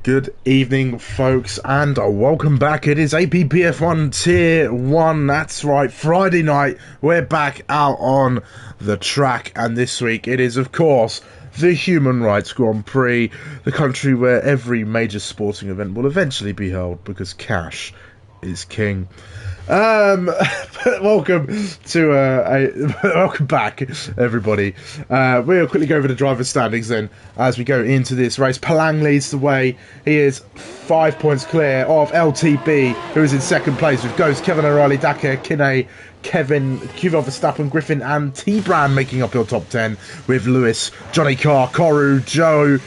Good evening, folks, and welcome back. It is APPF1 Tier 1. That's right, Friday night. We're back out on the track, and this week it is, of course, the Human Rights Grand Prix, the country where every major sporting event will eventually be held because cash is king. Welcome back, everybody. We'll quickly go over the driver's standings then as we go into this race. Palang leads the way. He is 5 points clear of LTB, who is in second place with Ghost, Kevin O'Reilly, Daka, Kinney, Kevin, Kuvo Verstappen, Griffin, and T-Brand making up your top 10, with Lewis, Johnny Carr, Koru, Joe,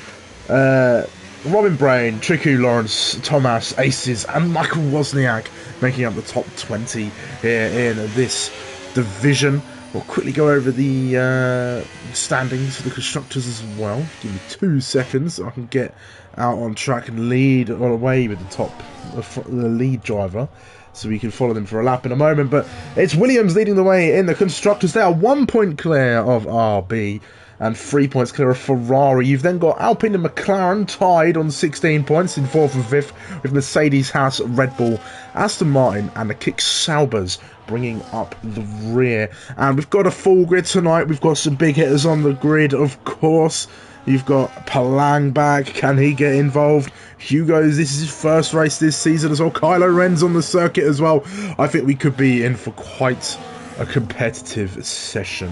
Robin Brain, Triku, Lawrence, Thomas, Aces, and Michael Wozniak making up the top 20 here in this division. We'll quickly go over the standings for the constructors as well. Give me 2 seconds. I can get out on track and lead all the way with the lead driver, so we can follow them for a lap in a moment. But it's Williams leading the way in the constructors. They are 1 point clear of RB and 3 points clear of Ferrari. You've then got Alpine and McLaren tied on 16 points in 4th and 5th, with Mercedes, Haas, Red Bull, Aston Martin and the Kick Saubers bringing up the rear. And we've got a full grid tonight. We've got some big hitters on the grid, of course. You've got Palang back. Can he get involved? Hugo's, this is his first race this season as well. Kylo Ren's on the circuit as well. I think we could be in for quite a competitive session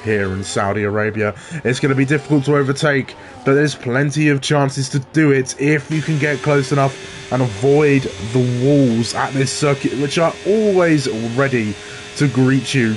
here in Saudi Arabia. It's going to be difficult to overtake, but there's plenty of chances to do it if you can get close enough and avoid the walls at this circuit, which are always ready to greet you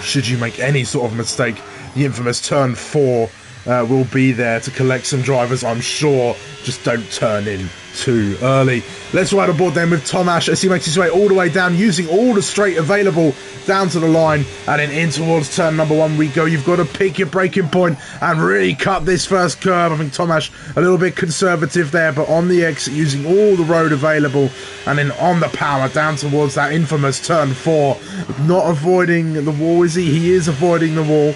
should you make any sort of mistake. The infamous turn 4 will be there to collect some drivers, I'm sure. Just don't turn in too early. Let's ride aboard then with Tomash as he makes his way all the way down, using all the straight available down to the line, and then in towards turn number 1 we go. You've got to pick your braking point and really cut this first curve. I think Tomash a little bit conservative there, but on the exit using all the road available, and then on the power down towards that infamous turn 4. Not avoiding the wall, is he? He is avoiding the wall.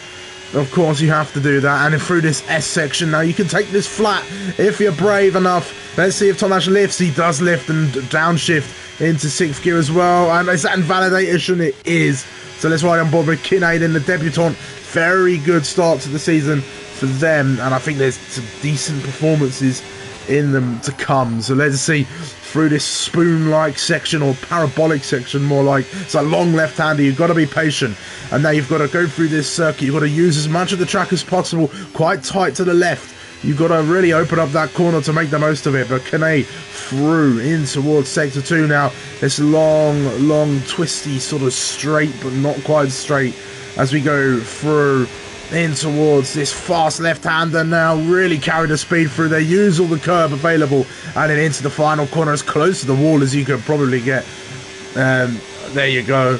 Of course you have to do that, and then through this S section now you can take this flat if you're brave enough. Let's see if Tomash lifts. He does lift and downshift into 6th gear as well, and is that invalidation? It is. So let's ride on board with Kinney in the debutant. Very good start to the season for them, and I think there's some decent performances in them to come. So let's see through this spoon-like section, or parabolic section more like. It's a long left-hander. You've got to be patient, and now you've got to go through this circuit. You've got to use as much of the track as possible, quite tight to the left. You've got to really open up that corner to make the most of it. But Kinney through in towards sector 2 now. This long twisty sort of straight, but not quite straight, as we go through in towards this fast left-hander now. Really carry the speed through there, use all the curb available, and then into the final corner as close to the wall as you could probably get. There you go.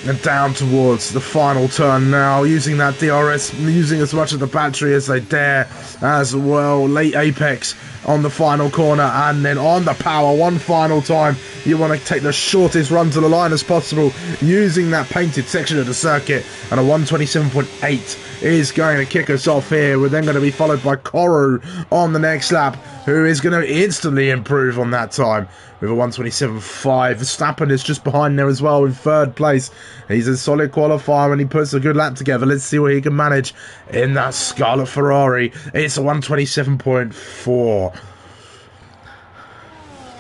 And down towards the final turn now, using that DRS, using as much of the battery as they dare as well. Late apex on the final corner, and then on the power one final time. You want to take the shortest run to the line as possible, using that painted section of the circuit, and a 127.8 is going to kick us off here. We're then going to be followed by Koru on the next lap, who is going to instantly improve on that time with a 127.5. Verstappen is just behind there as well in 3rd place. He's a solid qualifier and he puts a good lap together. Let's see what he can manage in that Scarlet Ferrari. It's a 127.4.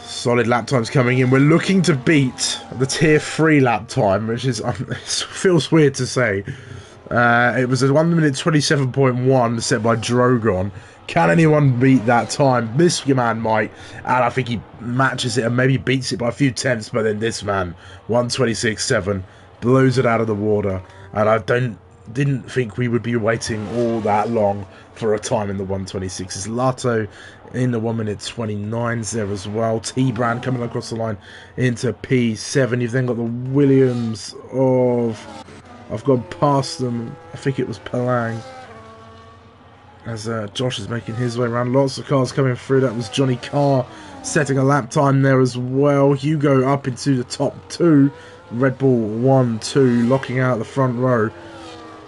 Solid lap times coming in. We're looking to beat the tier 3 lap time, which is it feels weird to say. It was a 1 minute 27.1 set by Drogon. Can anyone beat that time? This man might, and I think he matches it and maybe beats it by a few tenths, but then this man, 126.7, blows it out of the water, and I didn't think we would be waiting all that long for a time in the 126s. Lato in the 1 minute 29s there as well. T-Brand coming across the line into P7. You've then got the Williams of... I've gone past them. I think it was Palang. As Josh is making his way around. Lots of cars coming through. That was Johnny Carr setting a lap time there as well. Hugo up into the top 2. Red Bull 1-2 locking out the front row.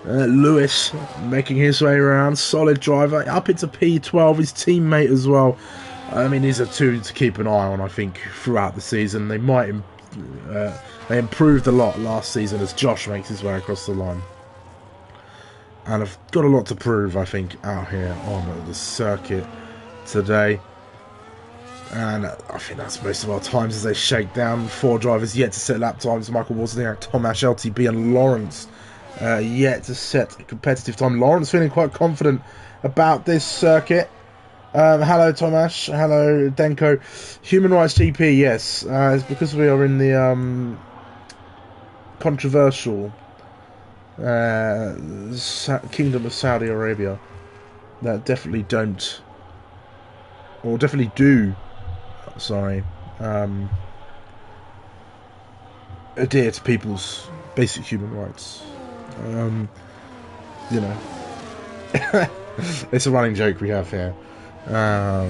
Lewis making his way around. Solid driver. Up into P12. His teammate as well. I mean, these are two to keep an eye on, I think, throughout the season. They might they improved a lot last season as Josh makes his way across the line. And I've got a lot to prove, I think, out here on the circuit today. And I think that's most of our times as they shake down. 4 drivers yet to set lap times. Michael Wozniak, Tomasz, LTB and Lawrence yet to set a competitive time. Lawrence feeling quite confident about this circuit. Hello Tomasz, hello Denko. Human Rights GP, yes. It's because we are in the controversial Kingdom of Saudi Arabia that definitely don't, or definitely do, sorry, adhere to people's basic human rights. You know, it's a running joke we have here. I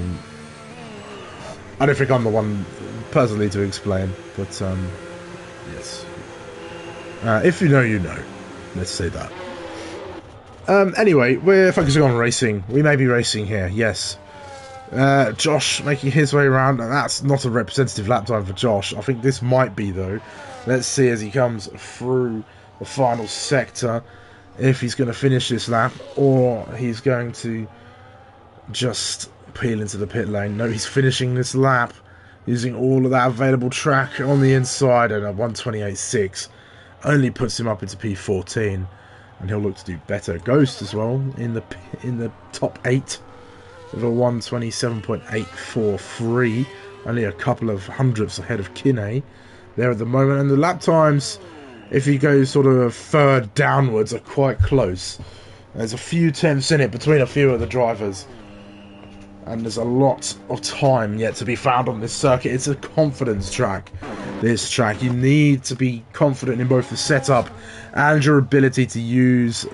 don't think I'm the one personally to explain, but yes. If you know, you know. Let's say that. Anyway, we're focusing on racing. We may be racing here, yes. Josh making his way around. That's not a representative lap time for Josh. I think this might be, though. Let's see as he comes through the final sector if he's going to finish this lap or he's going to just peel into the pit lane. No, he's finishing this lap using all of that available track on the inside, and a 1:28.6 only puts him up into P14, and he'll look to do better. Ghost as well in the top 8 with a 1:27.843, only a couple of hundredths ahead of Kinney there at the moment. And the lap times, if you go sort of third downwards, are quite close. There's a few tenths in it between a few of the drivers, and there's a lot of time yet to be found on this circuit. It's a confidence track, this track. You need to be confident in both the setup and your ability to use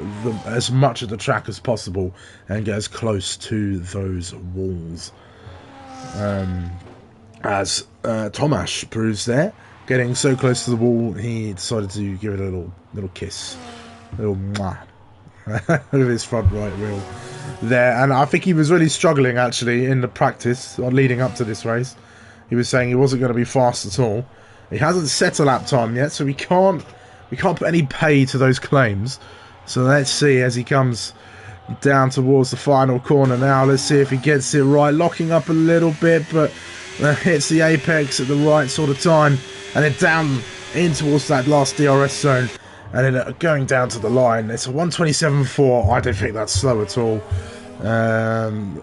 as much of the track as possible and get as close to those walls. As Tomasz proves there, getting so close to the wall, he decided to give it a little kiss, a little mwah, with his front right wheel there. And I think he was really struggling actually in the practice leading up to this race. He was saying he wasn't going to be fast at all. He hasn't set a lap time yet, so we can't put any pay to those claims. So let's see as he comes down towards the final corner now. Let's see if he gets it right, locking up a little bit, but hits the apex at the right sort of time, and then down in towards that last DRS zone, and then going down to the line. It's a 1:27.4. I don't think that's slow at all.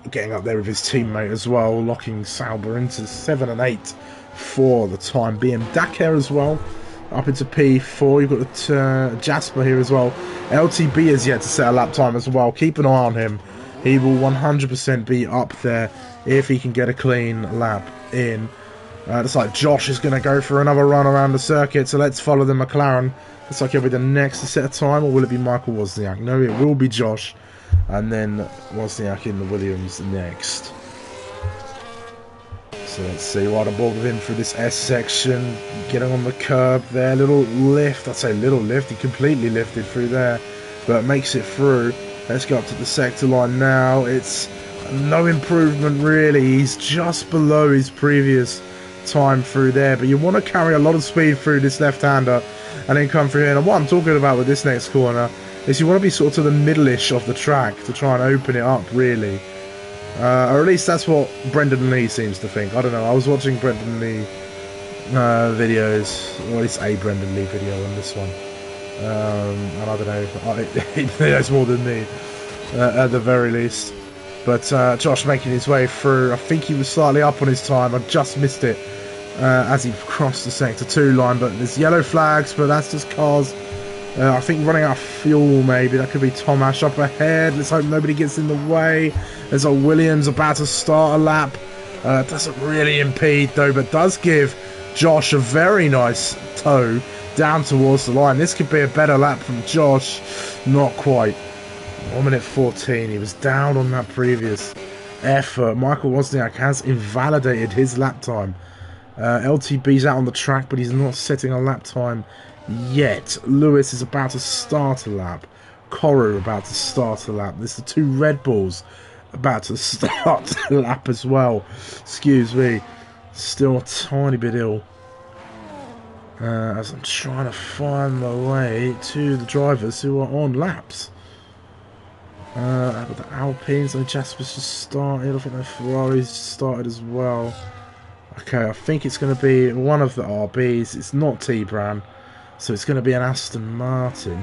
Getting up there with his teammate as well, locking Sauber into 7 and 8 for the time being. Dakar as well, up into P4. You've got the, Jasper here as well. LTB is yet to set a lap time as well. Keep an eye on him. He will 100% be up there if he can get a clean lap in. Looks like Josh is going to go for another run around the circuit, so let's follow the McLaren. Looks like he'll be the next to set a time, or will it be Michael Wozniak? No, it will be Josh, and then Wozniak in the Williams next. So let's see, right on board with him through this S section, getting on the curb there, little lift. I'd say little lift, he completely lifted through there, but makes it through. Let's go up to the sector line now. It's no improvement really, he's just below his previous time through there, but you want to carry a lot of speed through this left-hander and then come through here. And what I'm talking about with this next corner is you want to be sort of to the middle-ish of the track to try and open it up, really. Or at least that's what Brendan Lee seems to think. I don't know, I was watching Brendan Lee videos, or at least a Brendan Lee video on this one. And I don't know, he knows more than me, at the very least. But Josh making his way through. I think he was slightly up on his time. I just missed it as he crossed the sector 2 line. But there's yellow flags, but that's just cars. I think running out of fuel, maybe. That could be Tomasz up ahead. Let's hope nobody gets in the way. There's a Williams about to start a lap. Doesn't really impede, though, but does give Josh a very nice tow down towards the line. This could be a better lap from Josh. Not quite. 1:14. He was down on that previous effort. Michael Wozniak has invalidated his lap time. LTB's out on the track, but he's not setting a lap time yet. Lewis is about to start a lap. Koru about to start a lap. There's the 2 Red Bulls about to start the lap as well. Excuse me. Still a tiny bit ill. As I'm trying to find my way to the drivers who are on laps. The Alpines, and Jasper's just started. I think the Ferrari's started as well. Okay, I think it's going to be one of the RBs. It's not T-Bran, so it's going to be an Aston Martin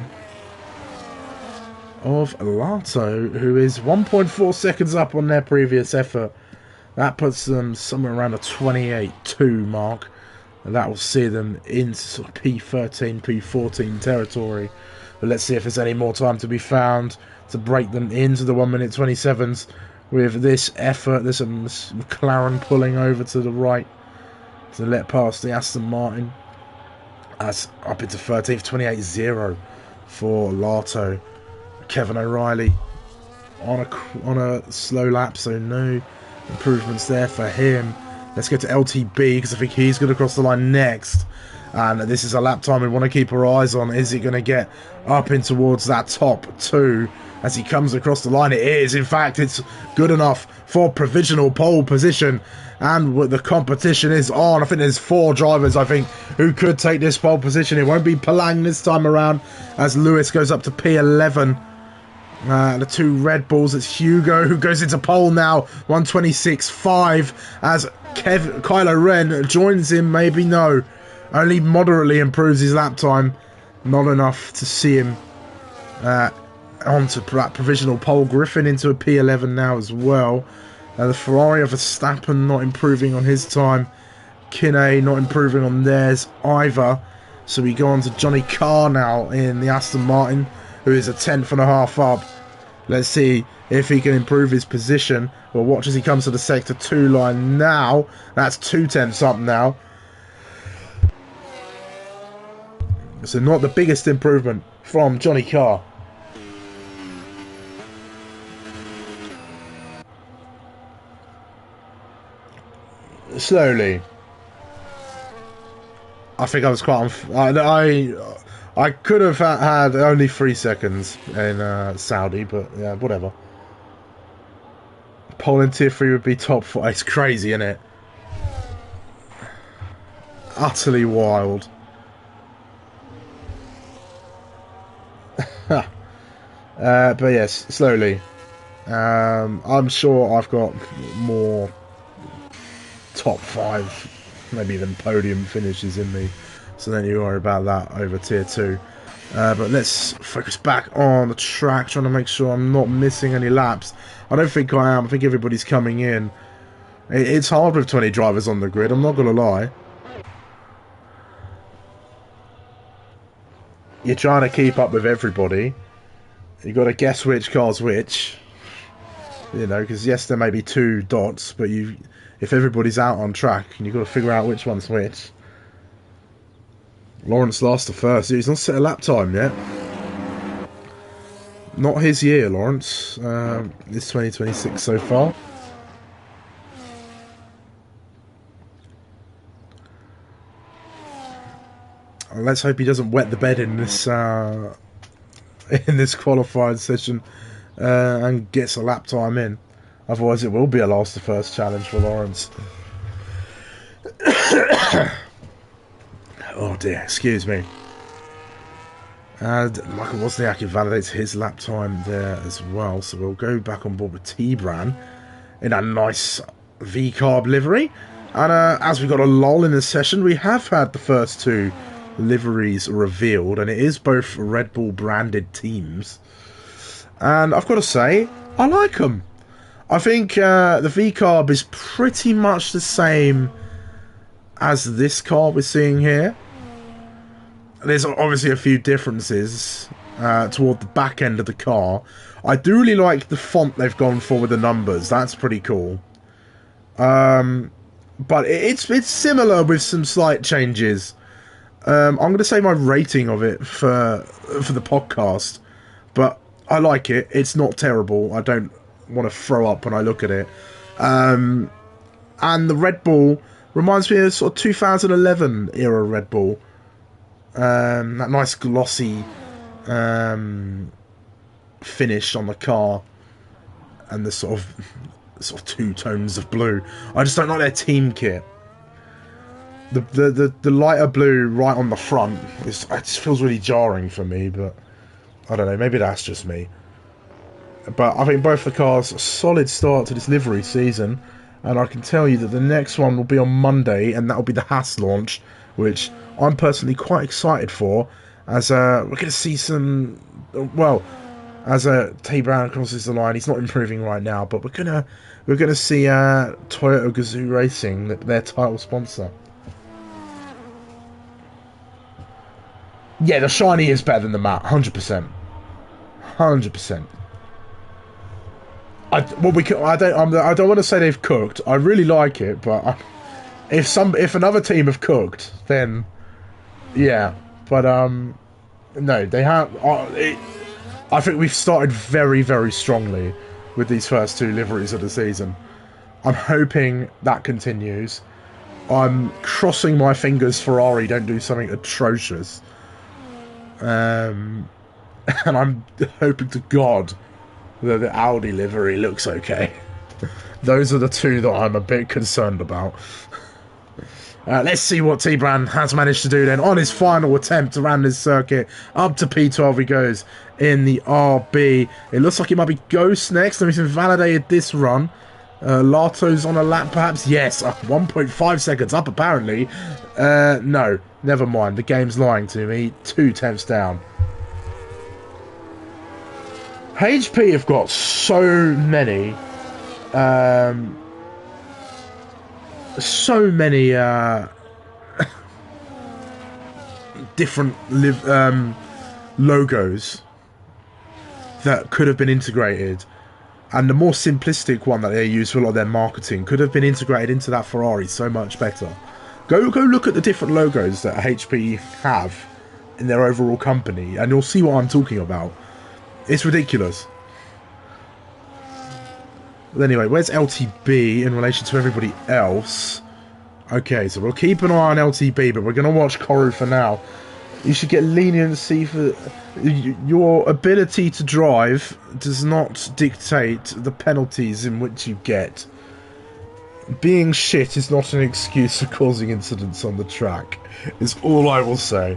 of Lato, who is 1.4 seconds up on their previous effort. That puts them somewhere around the 28.2 mark, and that will see them into sort of P13, P14 territory. But let's see if there's any more time to be found to break them into the 1 minute 27s with this effort. There's a McLaren pulling over to the right to let past the Aston Martin. That's up into 13th, 28.0 for Lato. Kevin O'Reilly on a slow lap, so no improvements there for him. Let's go to LTB because I think he's going to cross the line next. And this is a lap time we want to keep our eyes on. Is he going to get up in towards that top two as he comes across the line? It is. In fact, it's good enough for provisional pole position. And the competition is on. I think there's 4 drivers, I think, who could take this pole position. It won't be Palang this time around as Lewis goes up to P11. The 2 Red Bulls, it's Hugo who goes into pole now, 126.5 as Kylo Ren joins him, maybe no. Only moderately improves his lap time, not enough to see him onto that provisional pole. Griffin into a P11 now as well. The Ferrari of Verstappen not improving on his time. Kinney not improving on theirs either. So we go on to Johnny Carr now in the Aston Martin, who is a 10.5 up. Let's see if he can improve his position. Well, watch as he comes to the sector 2 line now. That's 2/10 up now. So not the biggest improvement from Johnny Carr. Slowly. I think I was quite I could have had only 3 seconds in Saudi, but yeah, whatever. Pole in Tier 3 would be top 4. It's crazy, isn't it? Utterly wild. But yes, slowly. I'm sure I've got more top 5, maybe even podium finishes in me. So then you worry about that over Tier 2. But let's focus back on the track, trying to make sure I'm not missing any laps. I don't think I am. I think everybody's coming in. It's hard with 20 drivers on the grid, I'm not going to lie. You're trying to keep up with everybody. You've got to guess which car's which. You know, because yes, there may be 2 dots, but if everybody's out on track, you've got to figure out which one's which. Lawrence lost the first. He's not set a lap time yet. Not his year, Lawrence. It's 2026 so far. Let's hope he doesn't wet the bed in this qualifying session and gets a lap time in. Otherwise, it will be a last to first challenge for Lawrence. Oh dear, excuse me. And Michael Wozniak validates his lap time there as well. So we'll go back on board with T-Bran in a nice V-carb livery. And as we got a lull in the session, we have had the first 2 liveries revealed. And it is both Red Bull branded teams. And I've got to say, I like them. I think the V-carb is pretty much the same as this car we're seeing here. There's obviously a few differences toward the back end of the car. I do really like the font they've gone for with the numbers. That's pretty cool. But it's similar with some slight changes. I'm going to say my rating of it for the podcast, but I like it. It's not terrible. I don't want to throw up when I look at it. And the Red Bull reminds me of sort of 2011 era Red Bull. That nice glossy finish on the car. and the sort of two tones of blue. I just don't like their team kit. The lighter blue right on the front it just feels really jarring for me, but I don't know, maybe that's just me. But I think both the cars a solid start to this livery season, and I can tell you that the next one will be on Monday, and that will be the Haas launch, which I'm personally quite excited for, as we're going to see some, well, as T Brown crosses the line. He's not improving right now, but we're gonna see Toyota Gazoo Racing, their title sponsor. Yeah, the shiny is better than the matte, 100%, 100%. I don't want to say they've cooked. I really like it, but if another team have cooked, then yeah. But no, they have. I think we've started very, very strongly with these first two liveries of the season. I'm hoping that continues. I'm crossing my fingers Ferrari don't do something atrocious. And I'm hoping to God that the Audi livery looks okay. Those are the two that I'm a bit concerned about. Let's see what T-Brand has managed to do then on his final attempt around this circuit. Up to P12 he goes in the RB. It looks like it might be Ghost next, and he's invalidated this run. Lato's on a lap perhaps? Yes, 1.5 seconds up apparently. No, never mind. The game's lying to me. 2 tenths down. HP have got so many different logos that could have been integrated, and the more simplistic one that they use for a lot of their marketing could have been integrated into that Ferrari so much better. Go look at the different logos that HP have in their overall company, and you'll see what I'm talking about. It's ridiculous. But anyway, where's LTB in relation to everybody else? Okay, so we'll keep an eye on LTB, but we're going to watch Koru for now. You should get leniency for... Your ability to drive does not dictate the penalties in which you get. Being shit is not an excuse for causing incidents on the track, is all I will say.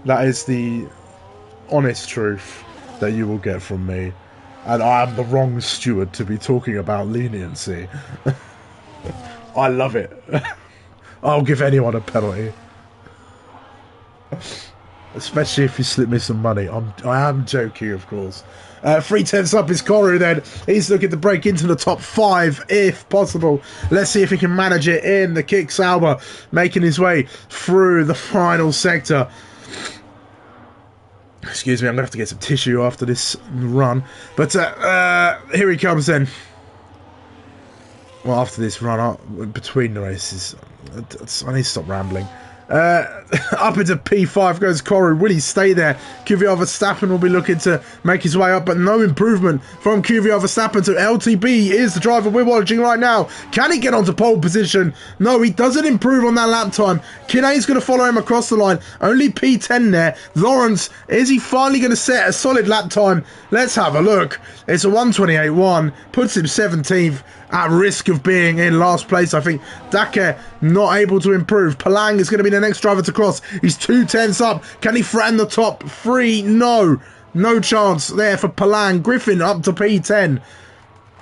That is the honest truth that you will get from me. And I am the wrong steward to be talking about leniency. I love it. I'll give anyone a penalty. Especially if you slip me some money. I am joking, of course. 3 tenths up is Koru then. He's looking to break into the top 5 if possible. Let's see if he can manage it in the Kick Sauber, making his way through the final sector. Excuse me, I'm going to have to get some tissue after this run. But here he comes then. Well, after this run, between the races. I need to stop rambling. Up into P5 goes Koru. Will he stay there? Kvyat Verstappen will be looking to make his way up, but no improvement from Kvyat Verstappen to LTB is the driver we're watching right now. Can he get onto pole position? No, he doesn't improve on that lap time. Kinney's going to follow him across the line. Only P10 there. Lawrence, is he finally going to set a solid lap time? Let's have a look. It's a 1:28.1. Puts him 17th. At risk of being in last place. I think Dake not able to improve. Palang is going to be the next driver to cross. He's 2 tenths up. Can he threaten the top 3? No. No chance there for Palang. Griffin up to P10.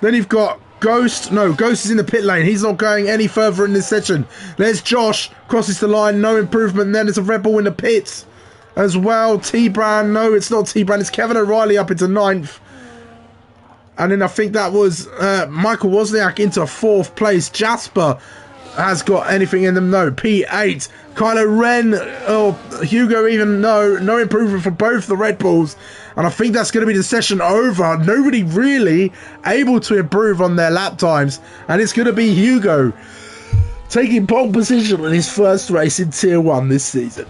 Then you've got Ghost. No, Ghost is in the pit lane. He's not going any further in this session. There's Josh. Crosses the line. No improvement. And then there's a Red Bull in the pits as well. T-Brand. No, it's not T-Brand. It's Kevin O'Reilly up into 9th. And then I think that was Michael Wozniak into 4th place. Jasper has got anything in them? No. P8. Kylo Ren or Hugo even? No. No improvement for both the Red Bulls. And I think that's going to be the session over. Nobody really able to improve on their lap times. And it's going to be Hugo taking pole position in his first race in Tier 1 this season.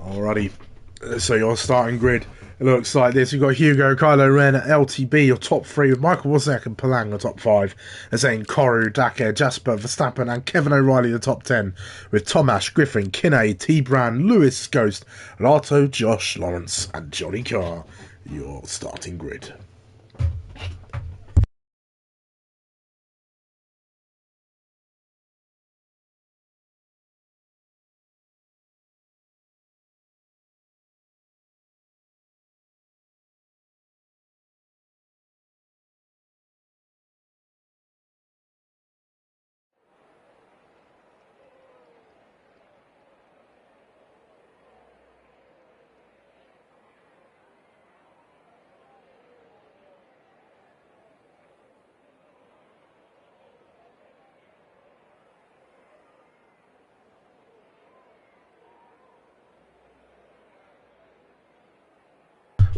Alrighty, So your starting grid, it looks like this. You've got Hugo, Kylo Ren, LTB, your top three, with Michael Wozniak and Palang, the top five. And saying Koru, Dake, Jasper, Verstappen, and Kevin O'Reilly, the top 10, with Tomash, Griffin, Kinney, T-Bran, Lewis, Ghost, Lato, Josh, Lawrence, and Johnny Carr, your starting grid.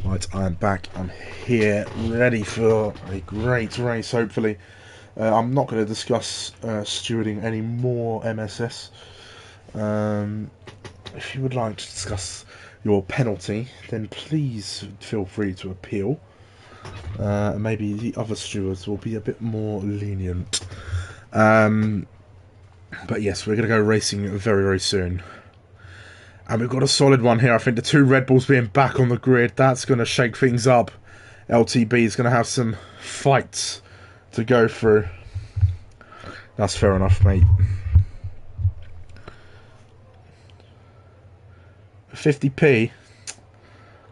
Right, I'm back. I'm here, ready for a great race, hopefully. I'm not going to discuss stewarding any more MSS. If you would like to discuss your penalty, then please feel free to appeal. Maybe the other stewards will be a bit more lenient. But yes, we're going to go racing very, very soon. And we've got a solid one here. I think the two Red Bulls being back on the grid, that's going to shake things up. LTB is going to have some fights to go through. That's fair enough, mate. 50p?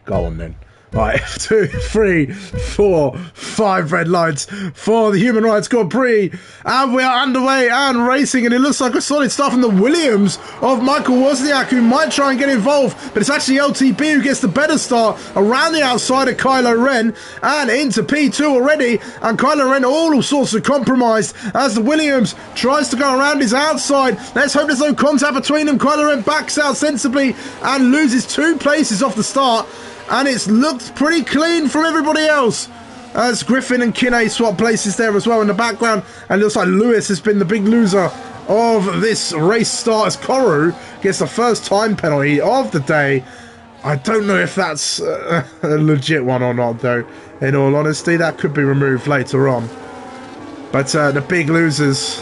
Go on then. Right, 2, 3, 4, 5 red lights for the Human Rights Grand Prix, and we are underway and racing, and it looks like a solid start from the Williams of Michael Wozniak, who might try and get involved, but it's actually LTB who gets the better start around the outside of Kylo Ren and into P2 already, and Kylo Ren all sorts of compromised as the Williams tries to go around his outside. Let's hope there's no contact between them. Kylo Ren backs out sensibly and loses 2 places off the start. And it's looked pretty clean from everybody else. As Griffin and Kinney swap places there as well in the background. And it looks like Lewis has been the big loser of this race start as Koru gets the first time penalty of the day. I don't know if that's a legit one or not, though. In all honesty, that could be removed later on. But the big losers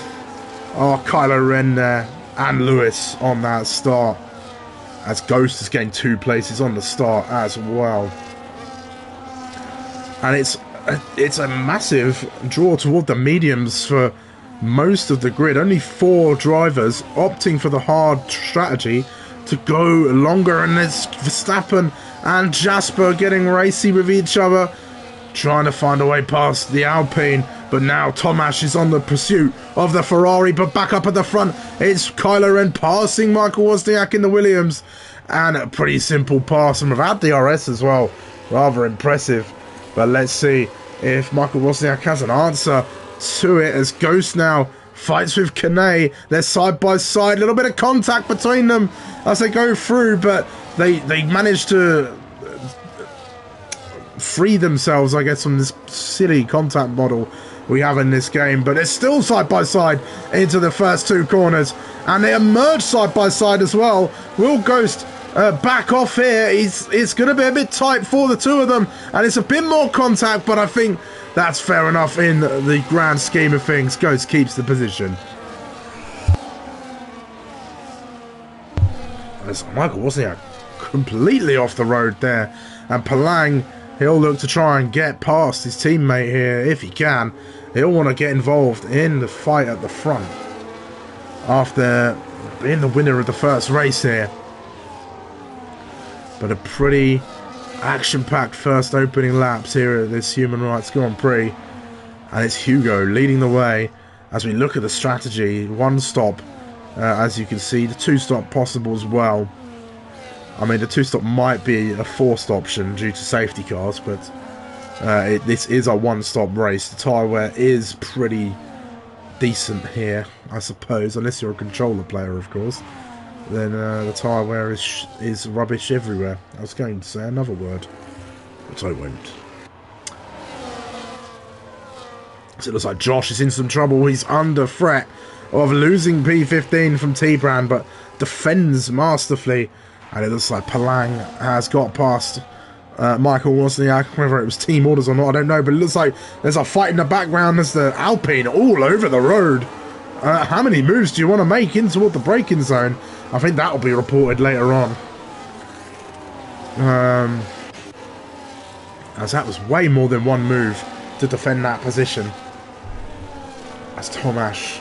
are Kylo Ren there and Lewis on that start, as Ghost has gained 2 places on the start as well. And it's a massive draw toward the mediums for most of the grid. Only 4 drivers opting for the hard strategy to go longer, and there's Verstappen and Jasper getting racy with each other, trying to find a way past the Alpine. But now Tomash is on the pursuit of the Ferrari, but back up at the front, it's Kylo Ren passing Michael Wozniak in the Williams. And a pretty simple pass, and without DRS as well. Rather impressive. But let's see if Michael Wozniak has an answer to it, as Ghost now fights with Kinney. They're side by side, a little bit of contact between them as they go through, but they manage to free themselves, I guess, from this silly contact model we have in this game. But they're still side by side into the first 2 corners, and they emerge side by side as well. Will Ghost back off here? It's going to be a bit tight for the 2 of them, and it's a bit more contact, but I think that's fair enough in the grand scheme of things. Ghost keeps the position. As Michael Wozniak completely off the road there, and Palang, he'll look to try and get past his teammate here if he can. He'll want to get involved in the fight at the front after being the winner of the first race here. But a pretty action-packed first opening laps here at this Human Rights Grand Prix. And it's Hugo leading the way as we look at the strategy. 1 stop, as you can see. The 2-stop possible as well. I mean, the 2-stop might be a forced option due to safety cars, but this is a 1-stop race. The tyre wear is pretty decent here, I suppose, unless you're a controller player, of course. Then the tyre wear is rubbish everywhere. I was going to say another word, but I won't. So it looks like Josh is in some trouble. He's under threat of losing P15 from T-Brand, but defends masterfully And it looks like Palang has got past Michael Wozniak. Whether it was team orders or not, I don't know. But it looks like there's a fight in the background. There's the Alpine all over the road. How many moves do you want to make in toward the braking zone? I think that will be reported later on. As that was way more than one move to defend that position. As Tomasz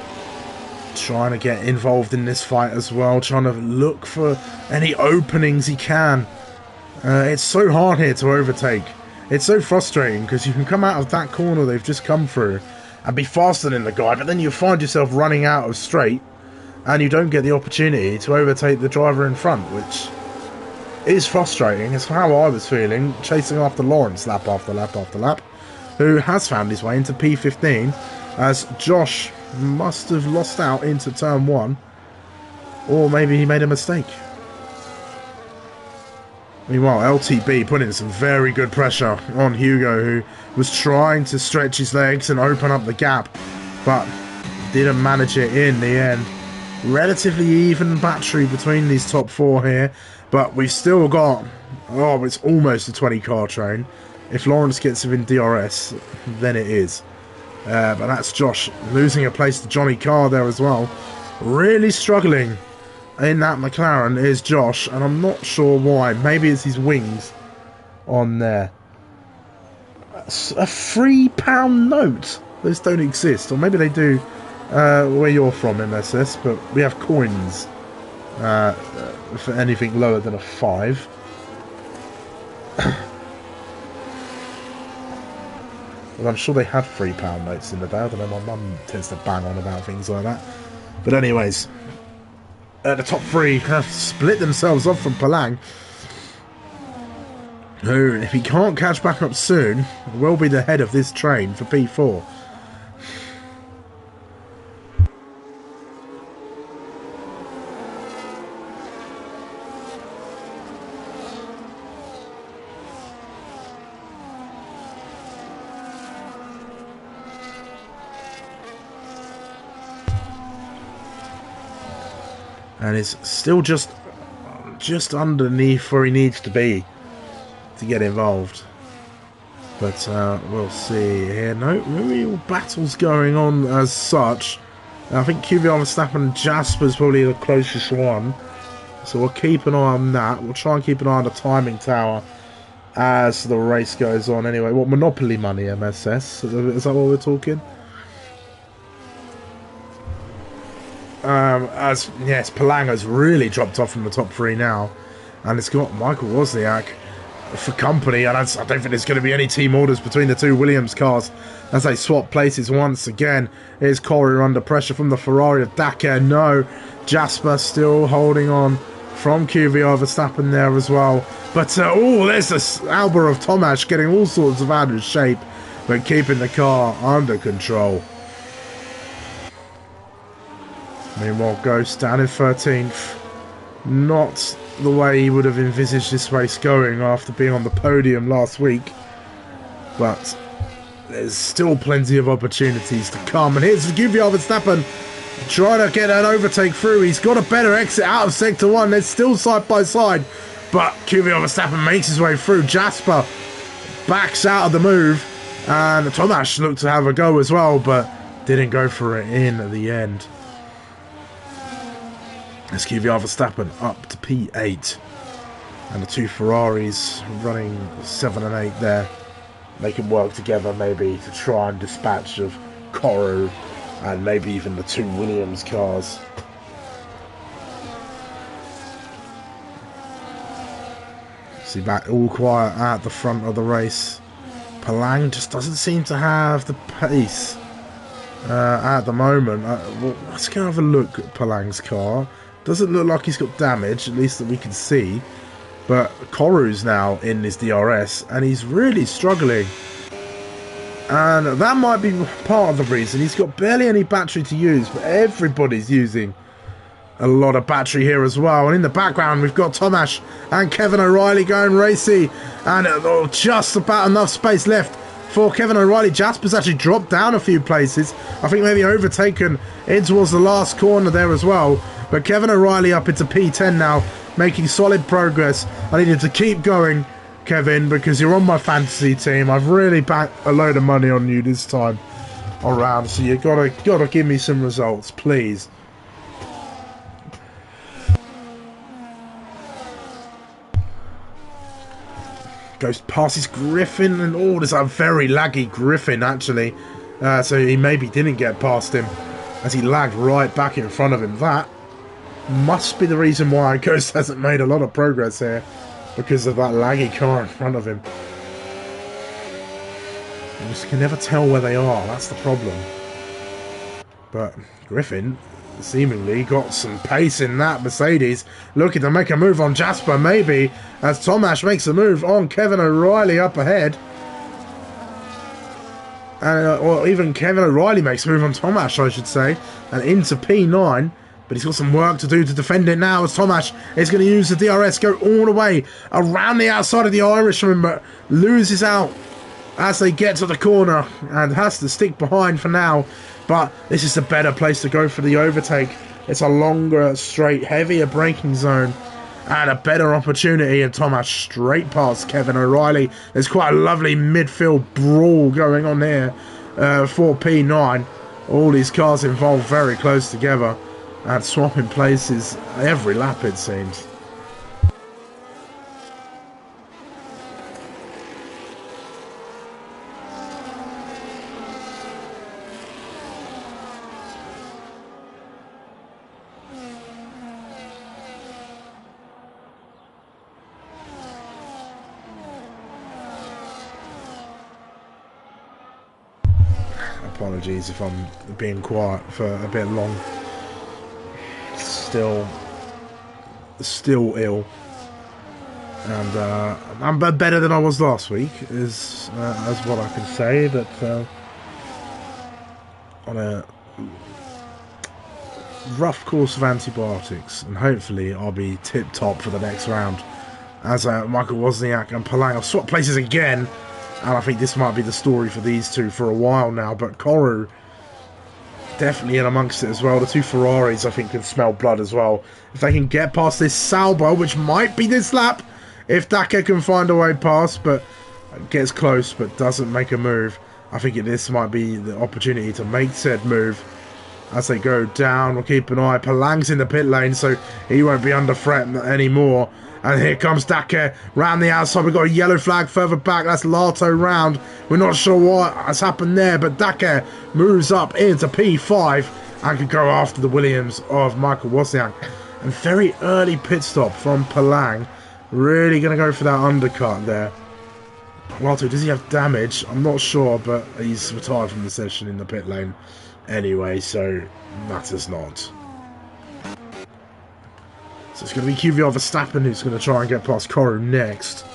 trying to get involved in this fight as well, trying to look for any openings he can. It's so hard here to overtake. It's so frustrating because you can come out of that corner they've just come through and be faster than the guy, but then you find yourself running out of straight and you don't get the opportunity to overtake the driver in front, which is frustrating. It's how I was feeling chasing after Lawrence lap after lap after lap, who has found his way into P15 as Josh must have lost out into turn 1, or maybe he made a mistake. Meanwhile, LTB putting some very good pressure on Hugo, who was trying to stretch his legs and open up the gap, but didn't manage it in the end. Relatively even battery between these top 4 here, but we've still got, oh, it's almost a 20 car train. If Lawrence gets him in DRS, then it is. But that's Josh losing a place to Johnny Carr there as well. Really struggling in that McLaren is Josh, and I'm not sure why. Maybe it's his wings on there. A £3 note. Those don't exist, or maybe they do where you're from, MSS, but we have coins for anything lower than a 5. Well, I'm sure they had £3 notes in the day. I don't know, my mum tends to bang on about things like that. But anyways, the top 3 have split themselves off from Palang, who, if he can't catch back up soon, will be the head of this train for P4. And is still just underneath where he needs to be to get involved. But we'll see here. No real battles going on as such. I think QVR Verstappen and Jasper's probably the closest one. So we'll keep an eye on that. We'll try and keep an eye on the timing tower as the race goes on. Anyway, what Monopoly money, MSS? Is that what we're talking? As yes, Palanga's really dropped off from the top 3 now, and it's got Michael Wozniak for company, and I don't think there's going to be any team orders between the 2 Williams cars as they swap places once again. Here's Corey under pressure from the Ferrari of Dakar. No, Jasper still holding on from QVR Verstappen there as well, but oh, there's this Alba of Tomasz getting all sorts of out of shape, but keeping the car under control. Meanwhile, Ghost down in 13th. Not the way he would have envisaged this race going after being on the podium last week. But there's still plenty of opportunities to come. And here's QVR Verstappen trying to get an overtake through. He's got a better exit out of Sector 1. They're still side by side. But QVR Verstappen makes his way through. Jasper backs out of the move. And Tomasz looked to have a go as well, but didn't go for it in the end. As QVR Verstappen up to P8, and the 2 Ferraris running 7 and 8 there. They can work together maybe to try and dispatch of Coro and maybe even the 2 Williams cars. See back all quiet at the front of the race. Palang just doesn't seem to have the pace at the moment. Well, let's go have a look at Palang's car. Doesn't look like he's got damage, at least that we can see. But Koru's now in his DRS, and he's really struggling. And that might be part of the reason. He's got barely any battery to use, but everybody's using a lot of battery here as well. And in the background, we've got Tomasz and Kevin O'Reilly going racy. And just about enough space left for Kevin O'Reilly. Jasper's actually dropped down a few places. I think maybe overtaken in towards the last corner there as well. But Kevin O'Reilly up into P10 now, making solid progress. I needed to keep going, Kevin, because you're on my fantasy team. I've really banked a load of money on you this time around, so you gotta give me some results, please. Goes past his Griffin, and oh, there's a very laggy Griffin actually. So he maybe didn't get past him as he lagged right back in front of him. That must be the reason why Ghost hasn't made a lot of progress here, because of that laggy car in front of him. You just can never tell where they are, that's the problem. But Griffin seemingly got some pace in that Mercedes, looking to make a move on Jasper maybe, as Tomasz makes a move on Kevin O'Reilly up ahead. Or even Kevin O'Reilly makes a move on Tomasz, I should say, and into P9. But he's got some work to do to defend it now, as Tomasz is going to use the DRS, go all the way around the outside of the Irishman, but loses out as they get to the corner and has to stick behind for now. But this is a better place to go for the overtake. It's a longer, straight, heavier braking zone and a better opportunity, and Tomasz straight past Kevin O'Reilly. There's quite a lovely midfield brawl going on here for P9. All these cars involved very close together and swapping places every lap, it seems. Apologies if I'm being quiet for a bit long. Still ill, and I'm better than I was last week, is as what I can say. But on a rough course of antibiotics, and hopefully I'll be tip top for the next round. As Michael Wozniak and Palang have swapped places again, and I think this might be the story for these two for a while now. But Koru definitely in amongst it as well. The two Ferraris, I think, can smell blood as well. If they can get past this Sauber, which might be this lap, if Daka can find a way past, but gets close but doesn't make a move, I think this might be the opportunity to make said move. As they go down, we'll keep an eye. Palang's in the pit lane, so he won't be under threat anymore. And here comes Daka round the outside. We've got a yellow flag further back. That's Lato round. We're not sure what has happened there, but Daka moves up into P5 and can go after the Williams of Michael Wozniak. And very early pit stop from Palang. Really going to go for that undercut there. Lato, does he have damage? I'm not sure, but he's retired from the session in the pit lane anyway, so matters not. So it's going to be QVR Verstappen who's going to try and get past Koru next.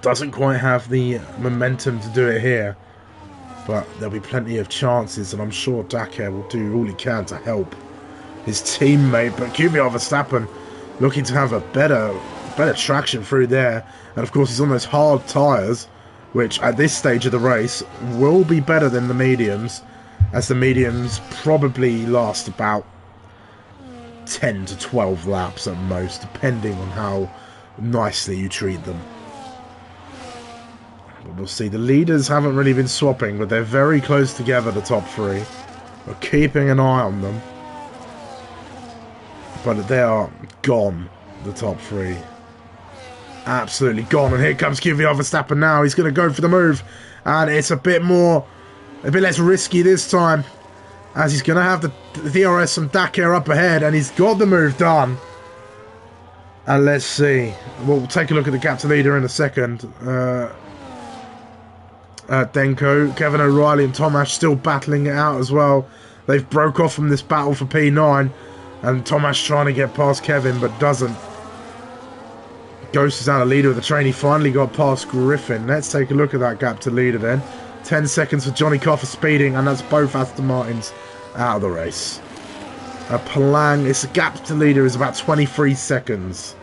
Doesn't quite have the momentum to do it here, but there'll be plenty of chances, and I'm sure Daka will do all he can to help his teammate. But QVR Verstappen looking to have a better traction through there, and of course he's on those hard tyres, which at this stage of the race will be better than the mediums, as the mediums probably last about 10 to 12 laps at most, depending on how nicely you treat them. But we'll see. The leaders haven't really been swapping, but they're very close together, the top three. We're keeping an eye on them, but they are gone, the top three. Absolutely gone. And here comes QVR Verstappen now. He's going to go for the move, and it's a bit less risky this time, as he's going to have the DRS from Daka up ahead, and he's got the move done. And let's see. We'll take a look at the gap to leader in a second. Denko, Kevin O'Reilly and Tomasz still battling it out as well. They've broke off from this battle for P9, and Tomasz trying to get past Kevin, but doesn't. Ghost is out of leader of the train. He finally got past Griffin. Let's take a look at that gap to leader then. 10 seconds for Johnny Carr for speeding, and that's both Aston Martins out of the race. Palang, its gap to leader is about 23 seconds.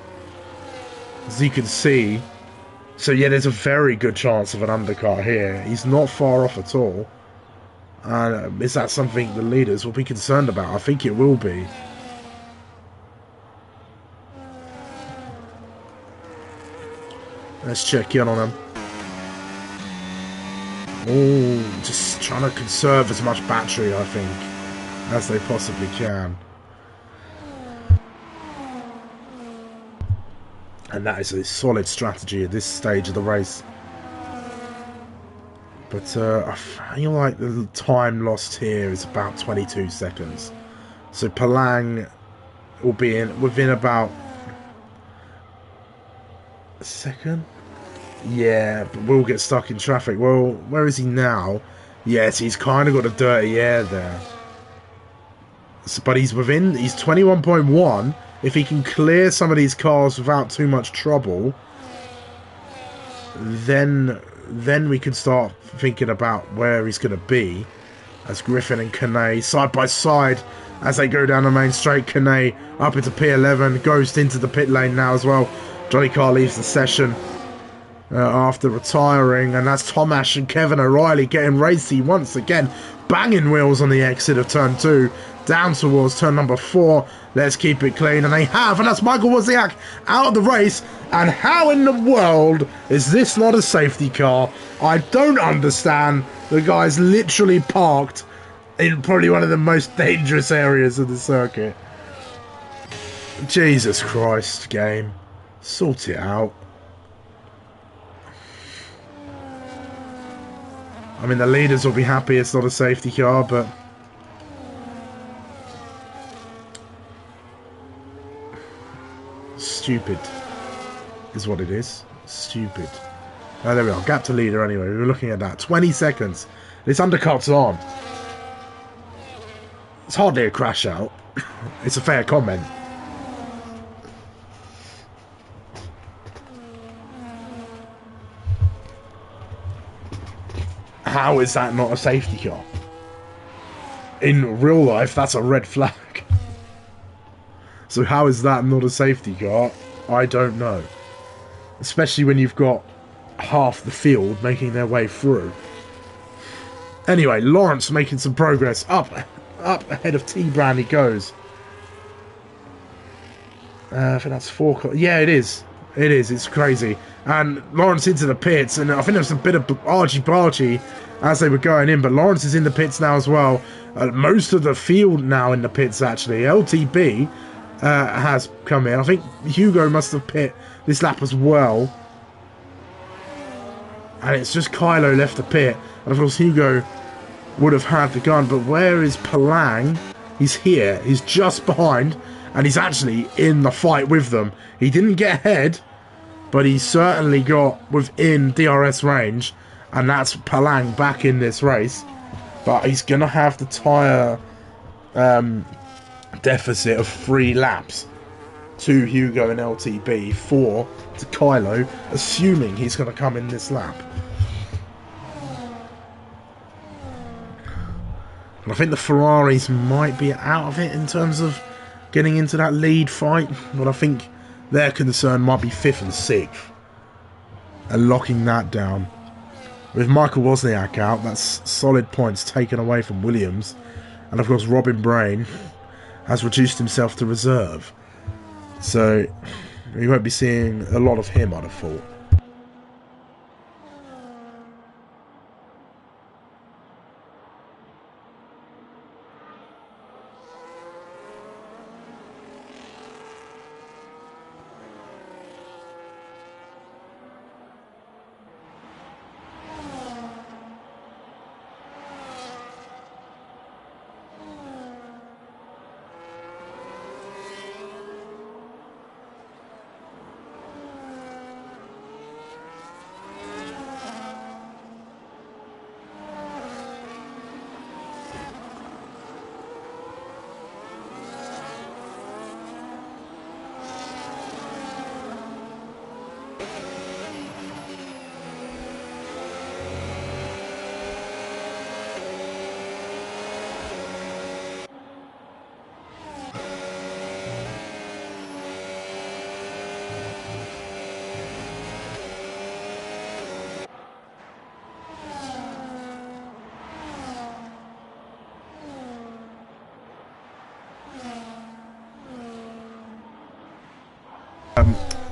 As you can see, So yeah, there's a very good chance of an undercut here. He's not far off at all. And is that something the leaders will be concerned about? I think it will be. Let's check in on him. Oh, just trying to conserve as much battery, I think, as they possibly can. And that is a solid strategy at this stage of the race. But I feel like the time lost here is about 22 seconds. So Palang will be within about a second. Yeah, but we'll get stuck in traffic. Well, where is he now? Yes, he's kind of got a dirty air there. So, but he's 21.1. If he can clear some of these cars without too much trouble, then we can start thinking about where he's going to be. As Griffin and Kane side by side as they go down the main straight. Kane up into P11, goes into the pit lane now as well. Johnny Carr leaves the session after retiring, and that's Tomash and Kevin O'Reilly getting racy once again, banging wheels on the exit of turn 2 down towards turn number 4. Let's keep it clean, and they have, and that's Michael Wozniak out of the race. And how in the world is this not a safety car? I don't understand. The guy's literally parked in probably one of the most dangerous areas of the circuit. Jesus Christ, game. Sort it out. I mean, the leaders will be happy it's not a safety car, but... stupid is what it is. Stupid. Oh, there we are. Gap to leader anyway. We were looking at that. 20 seconds. This undercut's on. It's hardly a crash out. It's a fair comment. How is that not a safety car? In real life, that's a red flag. So how is that not a safety car? I don't know. Especially when you've got half the field making their way through. Anyway, Lawrence making some progress. Up ahead of T-Brand he goes. I think that's 4 cars. Yeah, it is. It is. It's crazy. And Lawrence into the pits. And I think there's a bit of argy-bargy as they were going in. But Lawrence is in the pits now as well. Most of the field now in the pits, actually. LTB has come in. I think Hugo must have pit this lap as well. And it's just Kylo left the pit. And of course Hugo would have had the gun. But where is Palang? He's here. He's just behind. And he's actually in the fight with them. He didn't get ahead, but he certainly got within DRS range. And that's Palang back in this race. But he's going to have the tyre deficit of 3 laps to Hugo and LTB, 4 to Kylo, assuming he's going to come in this lap. And I think the Ferraris might be out of it in terms of getting into that lead fight, but I think their concern might be 5th and 6th and locking that down. With Michael Wozniak out, that's solid points taken away from Williams, and of course Robin Brain has reduced himself to reserve, so we won't be seeing a lot of him, I'd have thought.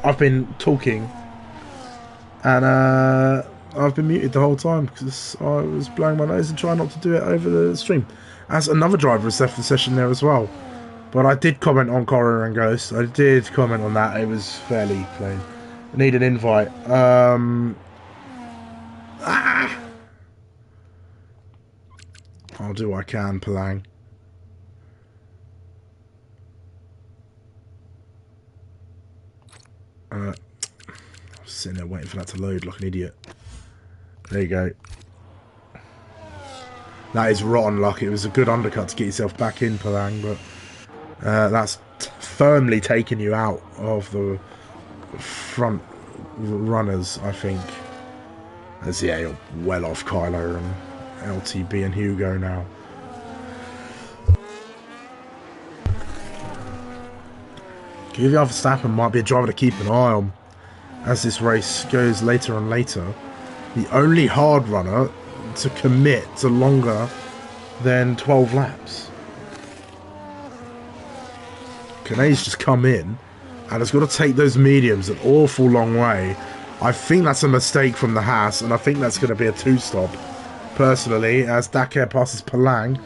I've been talking, and I've been muted the whole time because I was blowing my nose and trying not to do it over the stream. As another driver has left the session there as well. But I did comment on Cora and Ghost. I did comment on that. It was fairly plain. I need an invite. I'll do what I can, Palang. I'm sitting there waiting for that to load like an idiot. There you go. That is rotten luck. It was a good undercut to get yourself back in, Palang, but that's firmly taken you out of the front runners, I think. As yeah, you're well off Kylo and LTB and Hugo now. Kvyat Verstappen might be a driver to keep an eye on as this race goes later and later. The only hard runner to commit to longer than 12 laps. Kanay's just come in and has got to take those mediums an awful long way. I think that's a mistake from the Haas, and I think that's going to be a two-stop, personally, as Dakar passes Palang.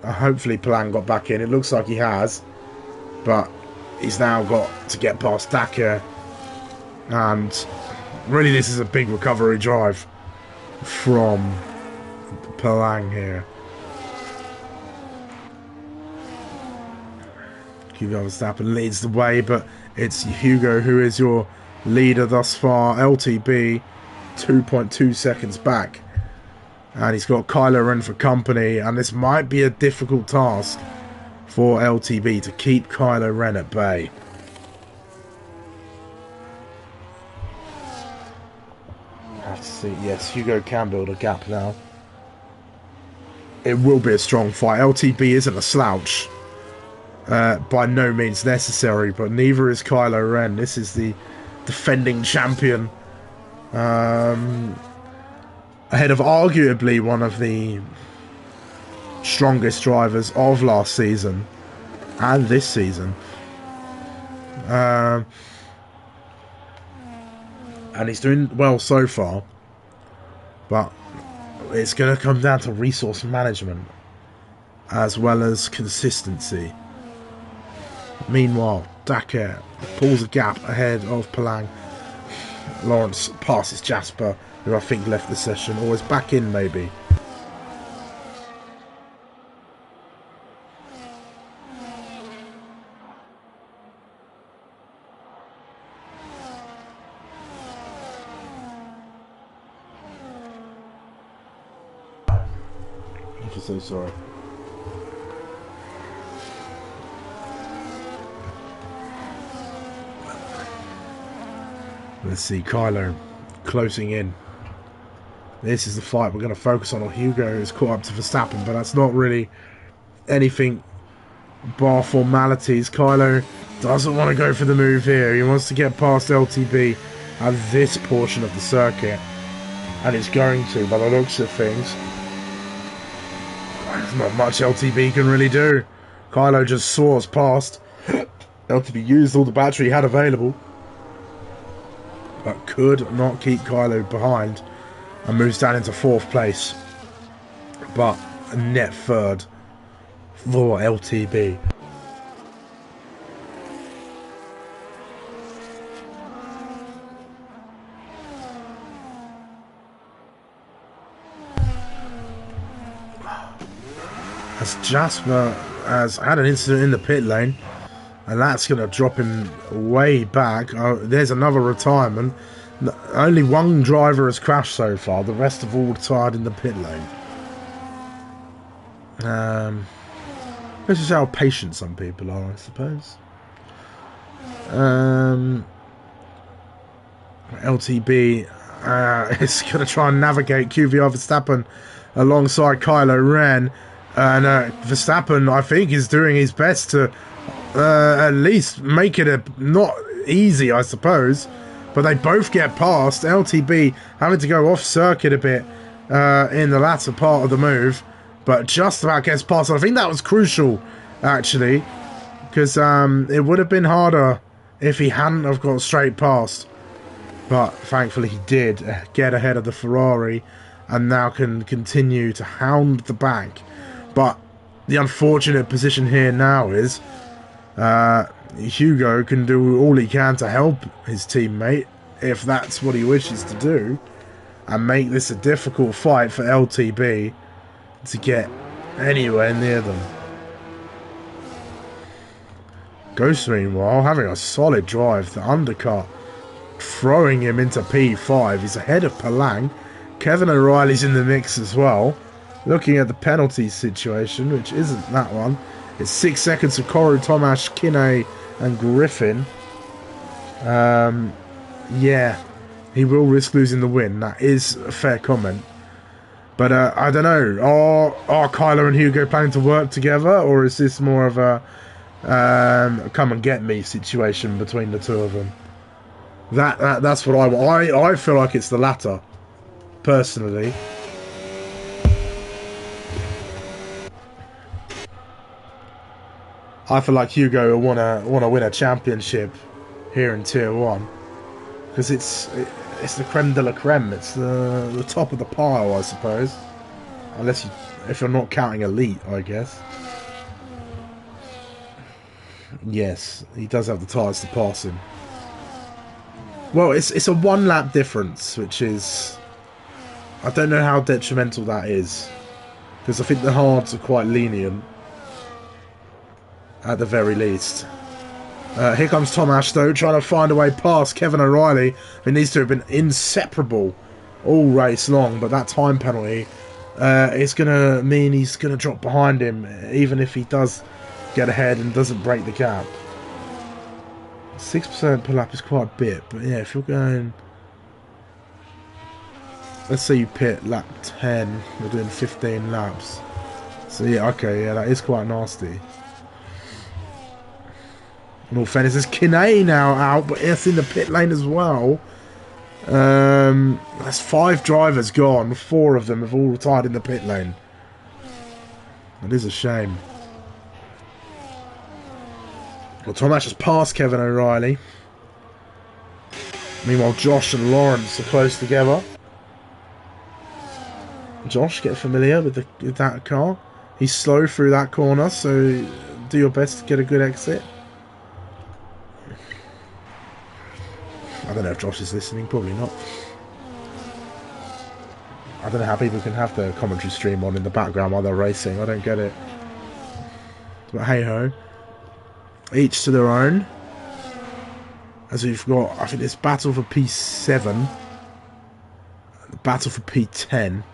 Hopefully Palang got back in. It looks like he has, but he's now got to get past Dakar, and really this is a big recovery drive from Palang here. Kvyat Verstappen leads the way, but it's Hugo who is your leader thus far. LTB 2.2 seconds back, and he's got Kylo Ren for company, and this might be a difficult task for LTB to keep Kylo Ren at bay. Have to see. Yes, Hugo can build a gap now. It will be a strong fight. LTB isn't a slouch. By no means necessary, but neither is Kylo Ren. This is the defending champion, ahead of arguably one of the strongest drivers of last season and this season, and he's doing well so far, but it's going to come down to resource management as well as consistency. Meanwhile, Dakar pulls a gap ahead of Palang. Lawrence passes Jasper, who I think left the session, or is back in maybe. I'm so sorry. Let's see, Kylo closing in. This is the fight we're going to focus on. Hugo is caught up to Verstappen, but that's not really anything bar formalities. Kylo doesn't want to go for the move here. He wants to get past LTB at this portion of the circuit, and it's going to, by the looks of things. There's not much LTB can really do. Kylo just soars past. LTB used all the battery he had available, but could not keep Kylo behind, and moves down into 4th place, but a net 3rd for LTB. As Jasper has had an incident in the pit lane, and that's going to drop him way back. There's another retirement. Only one driver has crashed so far. The rest have all retired in the pit lane. This is how patient some people are, I suppose. LTB is going to try and navigate Kvyat Verstappen alongside Kylo Ren. And Verstappen, I think, is doing his best to at least make it not easy, I suppose. But they both get past. LTB having to go off circuit a bit in the latter part of the move, but just about gets past. I think that was crucial, actually, because it would have been harder if he hadn't have got straight past. But thankfully he did get ahead of the Ferrari and now can continue to hound the back. But the unfortunate position here now is Hugo can do all he can to help his teammate if that's what he wishes to do, and make this a difficult fight for LTB to get anywhere near them. Ghost, meanwhile, having a solid drive, the undercut, throwing him into P5. He's ahead of Palang. Kevin O'Reilly's in the mix as well. Looking at the penalty situation, which isn't that one. It's 6 seconds for Koru, Tomasz, Kinney and Griffin. Yeah, he will risk losing the win. That is a fair comment. But I don't know. Are Kyler and Hugo planning to work together, or is this more of a come and get me situation between the two of them? That's what I feel like it's the latter, personally. I feel like Hugo will wanna win a championship here in Tier 1, because it's the creme de la creme. It's the top of the pile, I suppose, if you're not counting elite, I guess. Yes, he does have the tyres to pass him. Well, it's a 1 lap difference, which is, I don't know how detrimental that is, because I think the hards are quite lenient at the very least. Here comes Tomasz though, trying to find a way past Kevin O'Reilly, who needs to have been inseparable all race long, but that time penalty is going to mean he's going to drop behind him, even if he does get ahead and doesn't break the gap. 6% per lap is quite a bit, but yeah, if you're going, let's say you pit lap 10, you're doing 15 laps, so yeah, okay, yeah, that is quite nasty. In all fairness, there's Kinney now out, but it's in the pit lane as well. There's 5 drivers gone, 4 of them have all retired in the pit lane. That is a shame. Well, Tomasz has passed Kevin O'Reilly. Meanwhile, Josh and Lawrence are close together. Josh, get familiar with that car. He's slow through that corner, so do your best to get a good exit. I don't know if Josh is listening, probably not. I don't know how people can have the commentary stream on in the background while they're racing. I don't get it. But hey ho. Each to their own. As we've got, I think it's battle for P7, the battle for P10,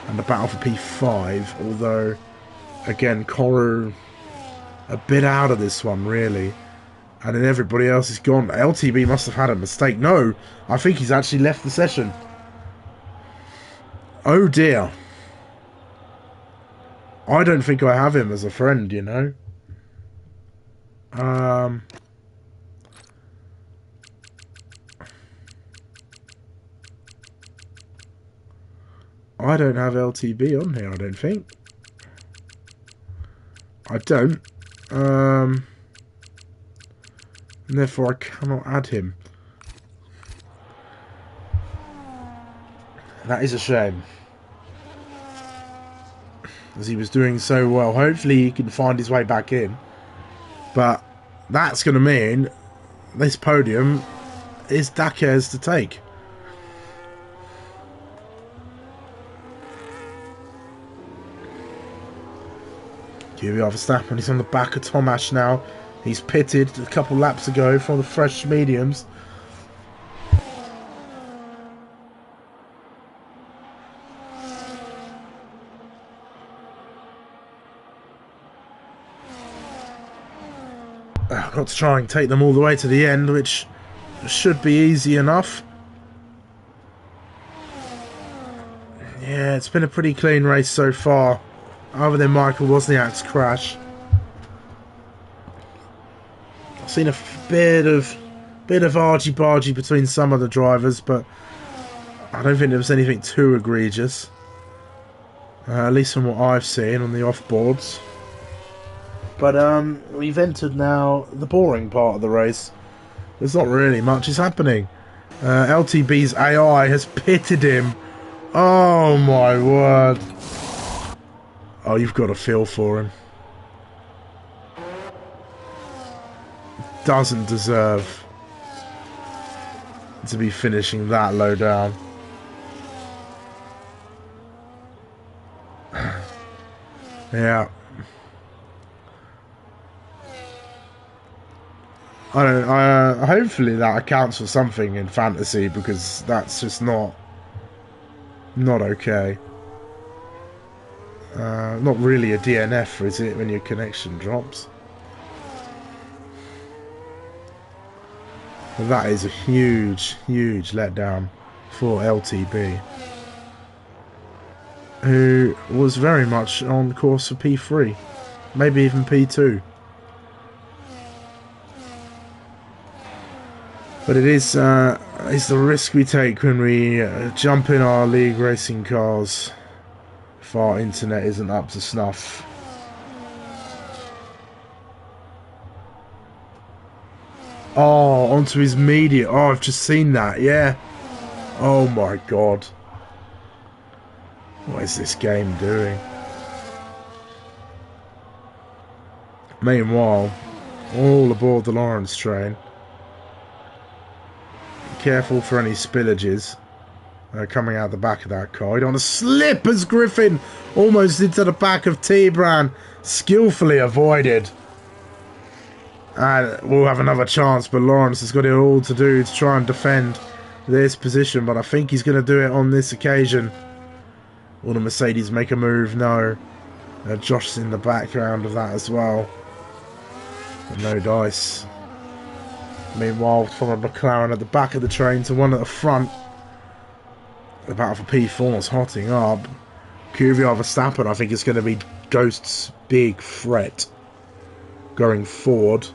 and the battle for P5. Although, again, Koru a bit out of this one, really. And then everybody else is gone. LTB must have had a mistake. No, I think he's actually left the session. Oh dear. I don't think I have him as a friend, you know. I don't have LTB on here, I don't think. I don't. And therefore I cannot add him. That is a shame, as he was doing so well. Hopefully he can find his way back in. But that's going to mean this podium is Daker's to take. Here we are, Verstappen. He's on the back of Tomasz now. He's pitted a couple laps ago from the fresh mediums. I've got to try and take them all the way to the end, which should be easy enough. Yeah, it's been a pretty clean race so far, other than Michael Wozniak's crash. I've seen a bit of argy-bargy between some of the drivers, but I don't think there was anything too egregious. At least from what I've seen on the off-boards. But we've entered now the boring part of the race, There's not really much is happening. LTB's AI has pitted him. Oh my word. Oh, you've got a feel for him. Doesn't deserve to be finishing that low down. Yeah. I don't. Hopefully that accounts for something in fantasy, because that's just not okay. Not really a DNF, is it, when your connection drops? But that is a huge letdown for LTB, who was very much on course for P3, maybe even P2. But it's the risk we take when we jump in our league racing cars if our internet isn't up to snuff. Oh, onto his media. Oh, I've just seen that, yeah. Oh my god. What is this game doing? Meanwhile, all aboard the Lawrence train. Careful for any spillages coming out the back of that car. You don't want to slip as Griffin almost into the back of T-Bran. Skillfully avoided. And we'll have another chance, but Lawrence has got it all to do to try and defend this position, but I think he's going to do it on this occasion. Will the Mercedes make a move? No. Josh's in the background of that as well. But no dice. Meanwhile, from a McLaren at the back of the train to one at the front. The battle for P4 is hotting up. Kvyat Verstappen, I think, is going to be Ghost's big threat going forward.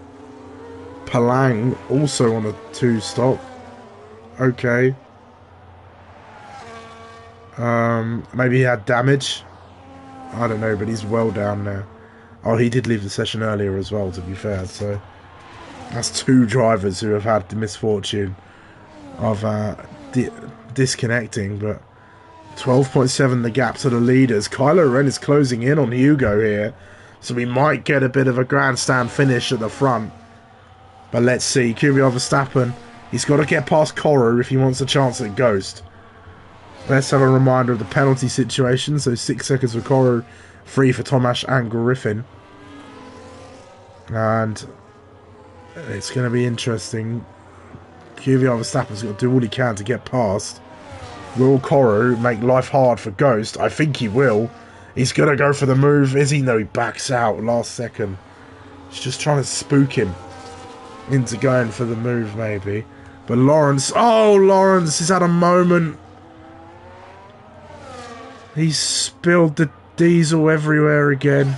Palang also on a 2-stop. Okay. Maybe he had damage. I don't know, but he's well down now. Oh, he did leave the session earlier as well, to be fair, so that's 2 drivers who have had the misfortune of disconnecting, but 12.7 the gap to the leaders. Kylo Ren is closing in on Hugo here, so we might get a bit of a grandstand finish at the front. But let's see. Kvyat Verstappen, he's got to get past Koru if he wants a chance at Ghost. Let's have a reminder of the penalty situation. So 6 seconds for Koru, 3 for Tomasz and Griffin. And it's going to be interesting. Kvyat Verstappen's got to do all he can to get past. Will Koru make life hard for Ghost? I think he will. He's going to go for the move. Is he? No, he backs out last second. He's just trying to spook him into going for the move, maybe. But Lawrence... Oh, Lawrence has had a moment. He's spilled the diesel everywhere again.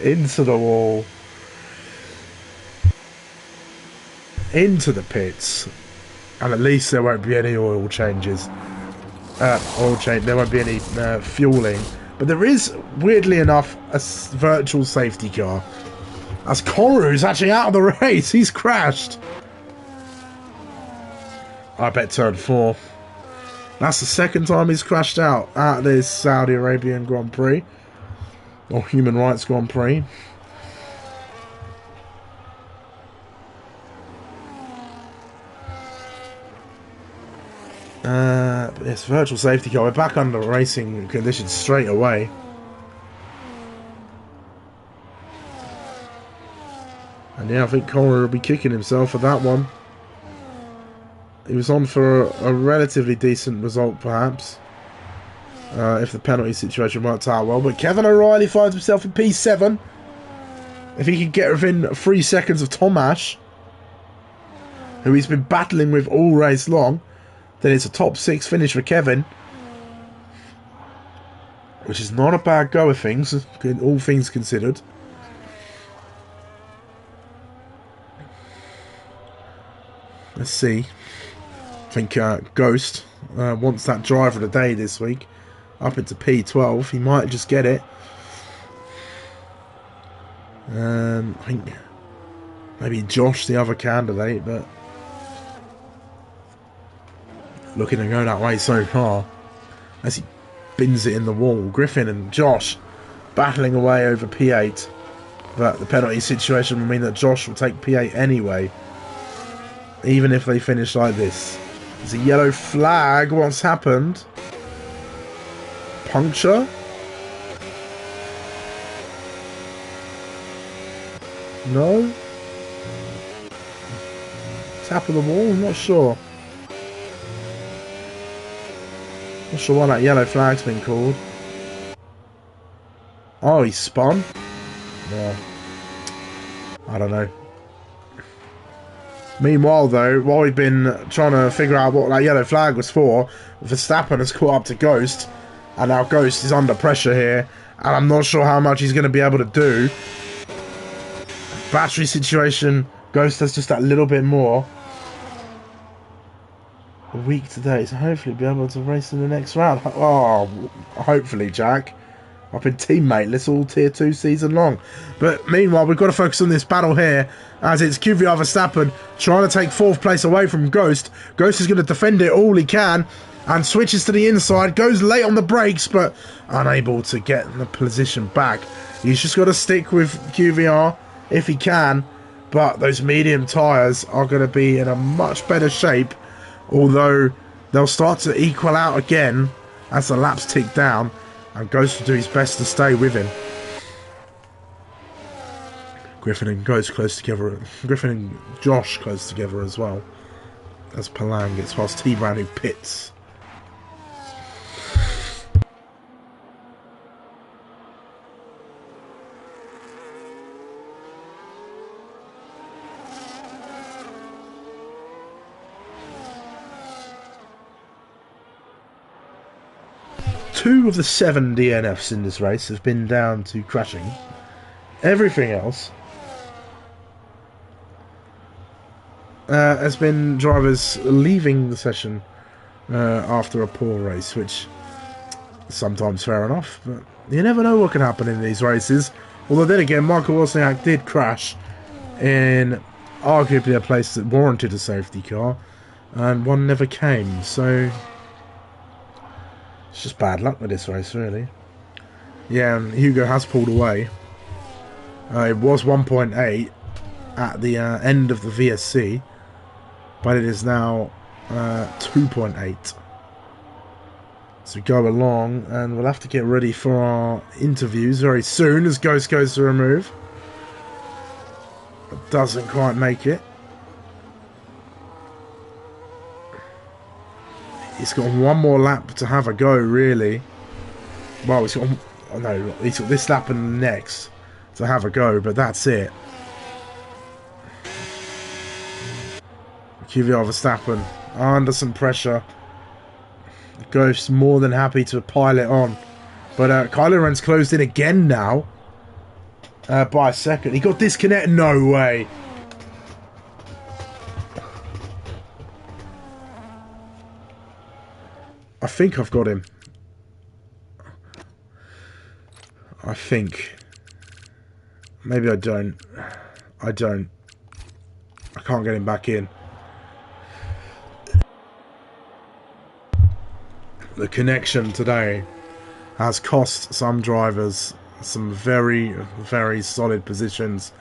Into the wall. Into the pits. And at least there won't be any oil changes. There won't be any fueling. But there is, weirdly enough, a virtual safety car. As Koru's actually out of the race. He's crashed. I bet turn 4. That's the second time he's crashed out at this Saudi Arabian Grand Prix. Or Human Rights Grand Prix. Yes, virtual safety car. We're back under racing conditions straight away. And yeah, I think Koru will be kicking himself for that one. He was on for a relatively decent result, perhaps. If the penalty situation worked out well. But Kevin O'Reilly finds himself in P7. If he can get within 3 seconds of Tomasz, who he's been battling with all race long, then it's a top 6 finish for Kevin. Which is not a bad go of things, all things considered. Let's see. I think Ghost wants that driver of the day this week. Up into P12. He might just get it. I think Maybe Josh, the other candidate, but looking to go that way so far as he bins it in the wall. Griffin and Josh battling away over P8, but the penalty situation will mean that Josh will take P8 anyway, even if they finish like this. There's a yellow flag. What's happened? Puncture? No? Tap of the wall? I'm not sure. Not sure why that yellow flag's been called. Oh, he spun? Yeah. I don't know. Meanwhile, though, while we've been trying to figure out what that yellow flag was for, Verstappen has caught up to Ghost, and now Ghost is under pressure here, and I'm not sure how much he's going to be able to do. Battery situation, Ghost has just that little bit more. A week today, so hopefully be able to race in the next round. Oh, hopefully, Jack. I've been teammateless all Tier 2 season long. But meanwhile, we've got to focus on this battle here, as it's QVR Verstappen trying to take 4th place away from Ghost. Ghost is going to defend it all he can, and switches to the inside, goes late on the brakes, but unable to get the position back. He's just got to stick with QVR if he can, but those medium tyres are going to be in a much better shape, although they'll start to equal out again as the laps tick down, and Ghost will do his best to stay with him. Griffin and Ghost close together. Griffin and Josh close together as well, as Palang gets past T-Brown, who pits. Two of the 7 DNFs in this race have been down to crashing. Everything else has been drivers leaving the session after a poor race, which is sometimes fair enough, but you never know what can happen in these races. Although then again, Michael Wozniak did crash in arguably a place that warranted a safety car, and one never came, so it's just bad luck with this race, really. Yeah, and Hugo has pulled away. It was 1.8 at the end of the VSC, but it is now 2.8. So we go along, and we'll have to get ready for our interviews very soon as Ghost goes to remove. But doesn't quite make it. He's got one more lap to have a go, really. Well, he's got, oh no, he's got this lap and the next to have a go, but that's it. QVR Verstappen under some pressure. Ghost more than happy to pile it on, but Kylo Ren's closed in again now by a second. He got disconnected. No way. I think I've got him. I think. Maybe I don't. I don't. I can't get him back in. The connection today has cost some drivers some very, very solid positions.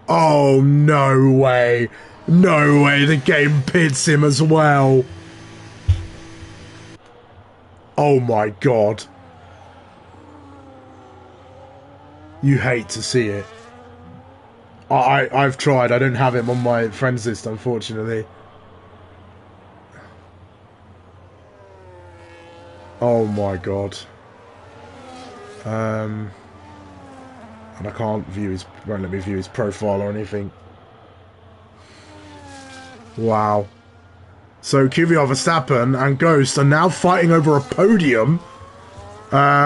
Oh, no way. No way. The game pits him as well. Oh my god. You hate to see it. I've tried. I don't have him on my friends list, unfortunately. Oh my god. And I can't view his... won't let me view his profile or anything. Wow. So QVR Verstappen and Ghost are now fighting over a podium,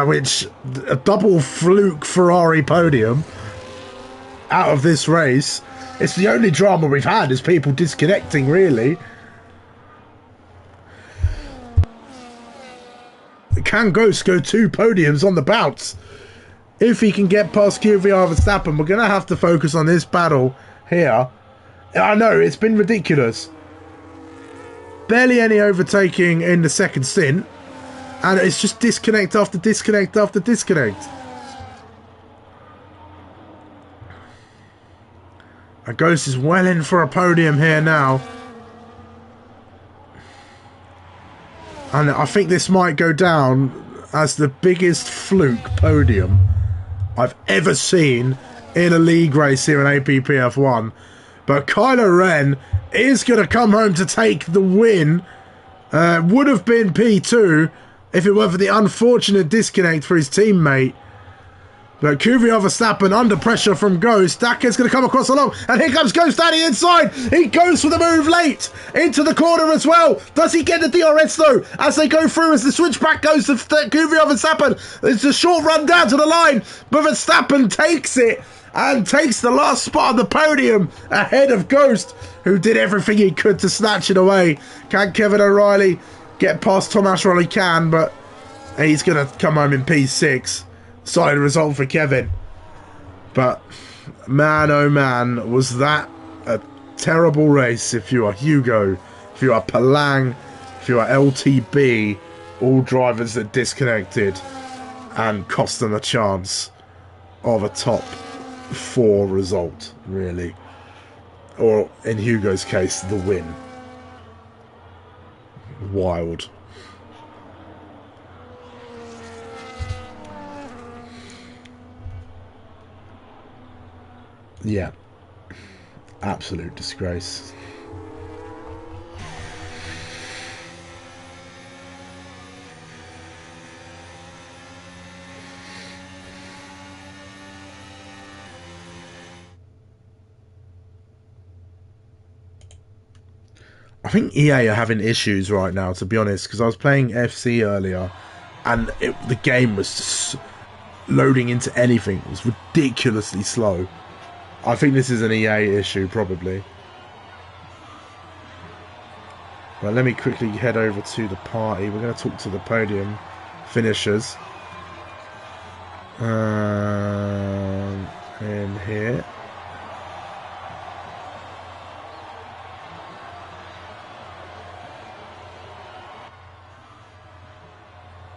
which a double fluke Ferrari podium out of this race. It's the only drama we've had is people disconnecting, really. Can Ghost go 2 podiums on the bounce? If he can get past QVR Verstappen, we're going to have to focus on this battle here I know, it's been ridiculous. Barely any overtaking in the second stint, and it's just disconnect after disconnect after disconnect. And Ghost is well in for a podium here now. And I think this might go down as the biggest fluke podium I've ever seen in a league race here in APPF1. But Kylo Ren is going to come home to take the win. Would have been P2 if it weren't for the unfortunate disconnect for his teammate. But Kvyat Verstappen under pressure from Ghost. Dakker's going to come across the long, and here comes Ghost down the inside. He goes for the move late into the corner as well. Does he get the DRS though? As they go through, as the switchback goes to Kvyat Verstappen, it's a short run down to the line, but Verstappen takes it and takes the last spot on the podium ahead of Ghost, who did everything he could to snatch it away. Can Kevin O'Reilly get past Tomasz? Well, he can, but he's going to come home in P6. Solid result for Kevin. But man, oh man, was that a terrible race if you are Hugo, if you are Palang, if you are LTB, all drivers that disconnected and cost them a chance of a top 4 result, really. Or in Hugo's case, the win. Wild. Yeah, absolute disgrace. I think EA are having issues right now, to be honest, because I was playing FC earlier and the game was just loading into anything. It was ridiculously slow. I think this is an EA issue, probably. Well, let me quickly head over to the party. We're going to talk to the podium finishers. In here.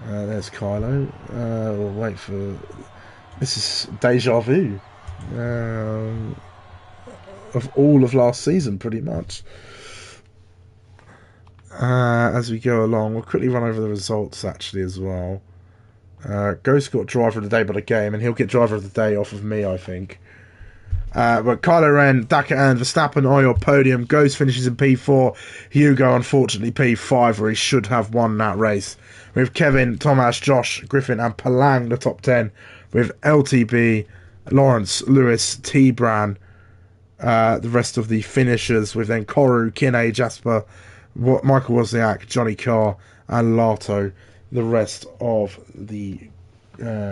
There's Kylo. We'll wait for... This is deja vu. Of all of last season, pretty much. As we go along, we'll quickly run over the results actually as well. Ghost got driver of the day by the game, and he'll get driver of the day off of me, I think. But Kylo Ren, Dacker and Verstappen are your podium. Ghost finishes in P4. Hugo, unfortunately, P5, where he should have won that race. With Kevin, Tomasz, Josh, Griffin, and Palang the top 10. With LTB, Lawrence, Lewis, T-Bran, the rest of the finishers, with then Koru, Kinney, Jasper, Michael Wozniak, Johnny Carr, and Lato, the rest of the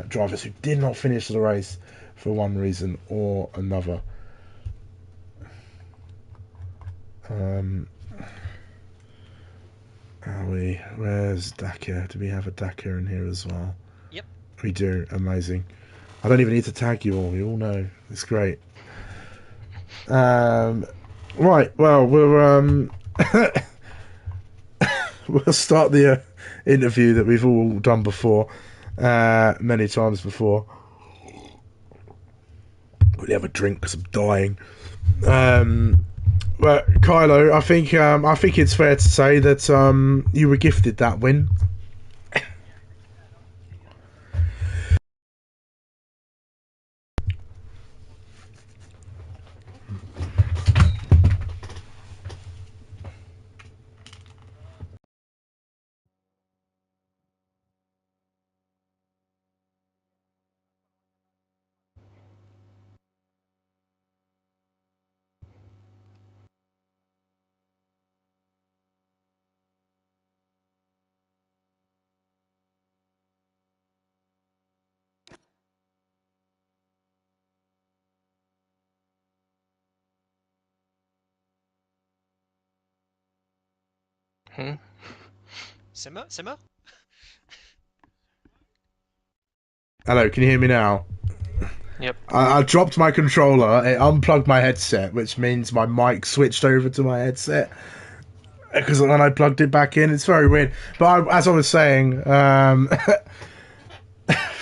drivers who did not finish the race for one reason or another. Where's Dakar? Do we have a Dakar in here as well? Yep. We do. Amazing. I don't even need to tag you all. You all know. It's great. Right. Well, we'll we'll start the interview that we've all done before, many times before. We'll have a drink because I'm dying. Well, Kylo, I think it's fair to say that you were gifted that win. Simmer? Hello, can you hear me now? Yep. I dropped my controller, it unplugged my headset, which means my mic switched over to my headset. Because when I plugged it back in, it's very weird. But as I was saying,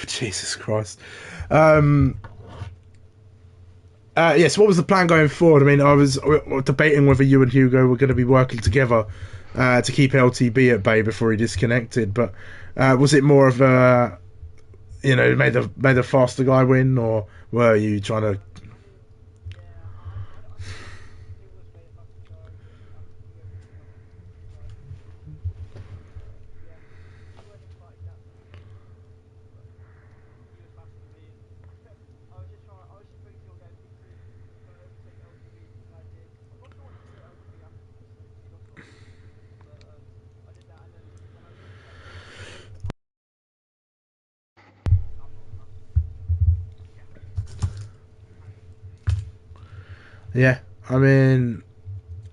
Jesus Christ. Um, yes, what was the plan going forward? I mean, I was debating whether you and Hugo were going to be working together to keep LTB at bay before he disconnected. But was it more of a, made the faster guy win, or were you trying to? Yeah, I mean,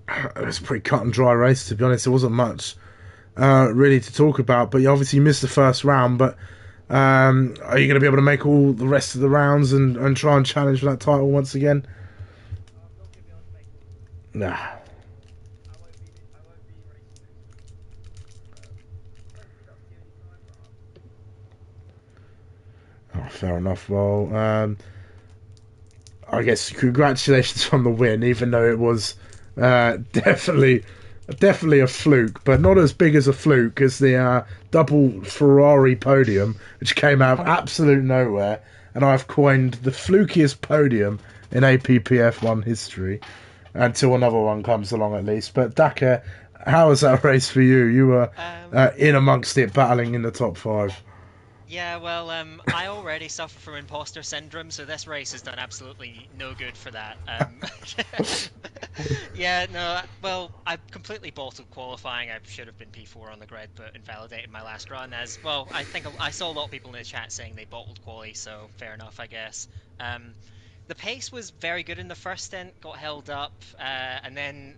it was a pretty cut and dry race, to be honest. There wasn't much really to talk about. But you obviously missed the first round. But are you going to be able to make all the rest of the rounds and try and challenge for that title once again? Nah. Oh, fair enough. Well, I guess congratulations on the win, even though it was definitely a fluke, but not as big as a fluke as the double Ferrari podium, which came out of absolute nowhere, and I've coined the flukiest podium in APPF1 history until another one comes along, at least. But Dakar, how was that race for you? You were in amongst it, battling in the top five. Yeah, well, I already suffer from imposter syndrome, so this race has done absolutely no good for that. Yeah, no, well, I completely bottled qualifying. I should have been P4 on the grid, but invalidated my last run as well. I think I saw a lot of people in the chat saying they bottled quali, so fair enough, I guess. Um, the pace was very good in the first stint, got held up, and then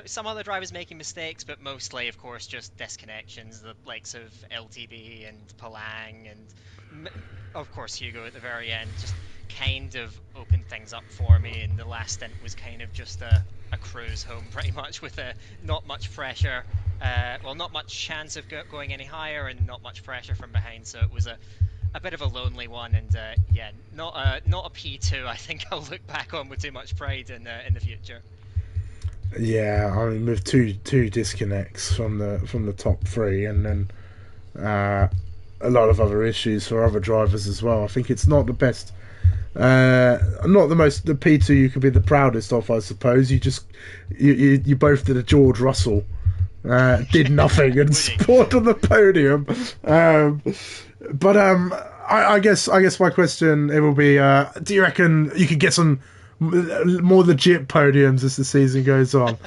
some other drivers making mistakes, but mostly, of course, just disconnections. The likes of LTB and Palang, and of course Hugo at the very end, just kind of opened things up for me. And the last stint was kind of just a cruise home, pretty much, with not much pressure. Well, not much chance of going any higher, and not much pressure from behind. So it was a bit of a lonely one, and yeah, not a P2. I think I'll look back on with too much pride in the future. Yeah, I mean, with two disconnects from the top three, and then uh, a lot of other issues for other drivers as well. I think it's not the best, not the most. The P2 you could be the proudest of, I suppose. You both did a George Russell, did nothing and spawned on the podium. Um, but I guess my question it will be: do you reckon you could get some more legit podiums as the season goes on?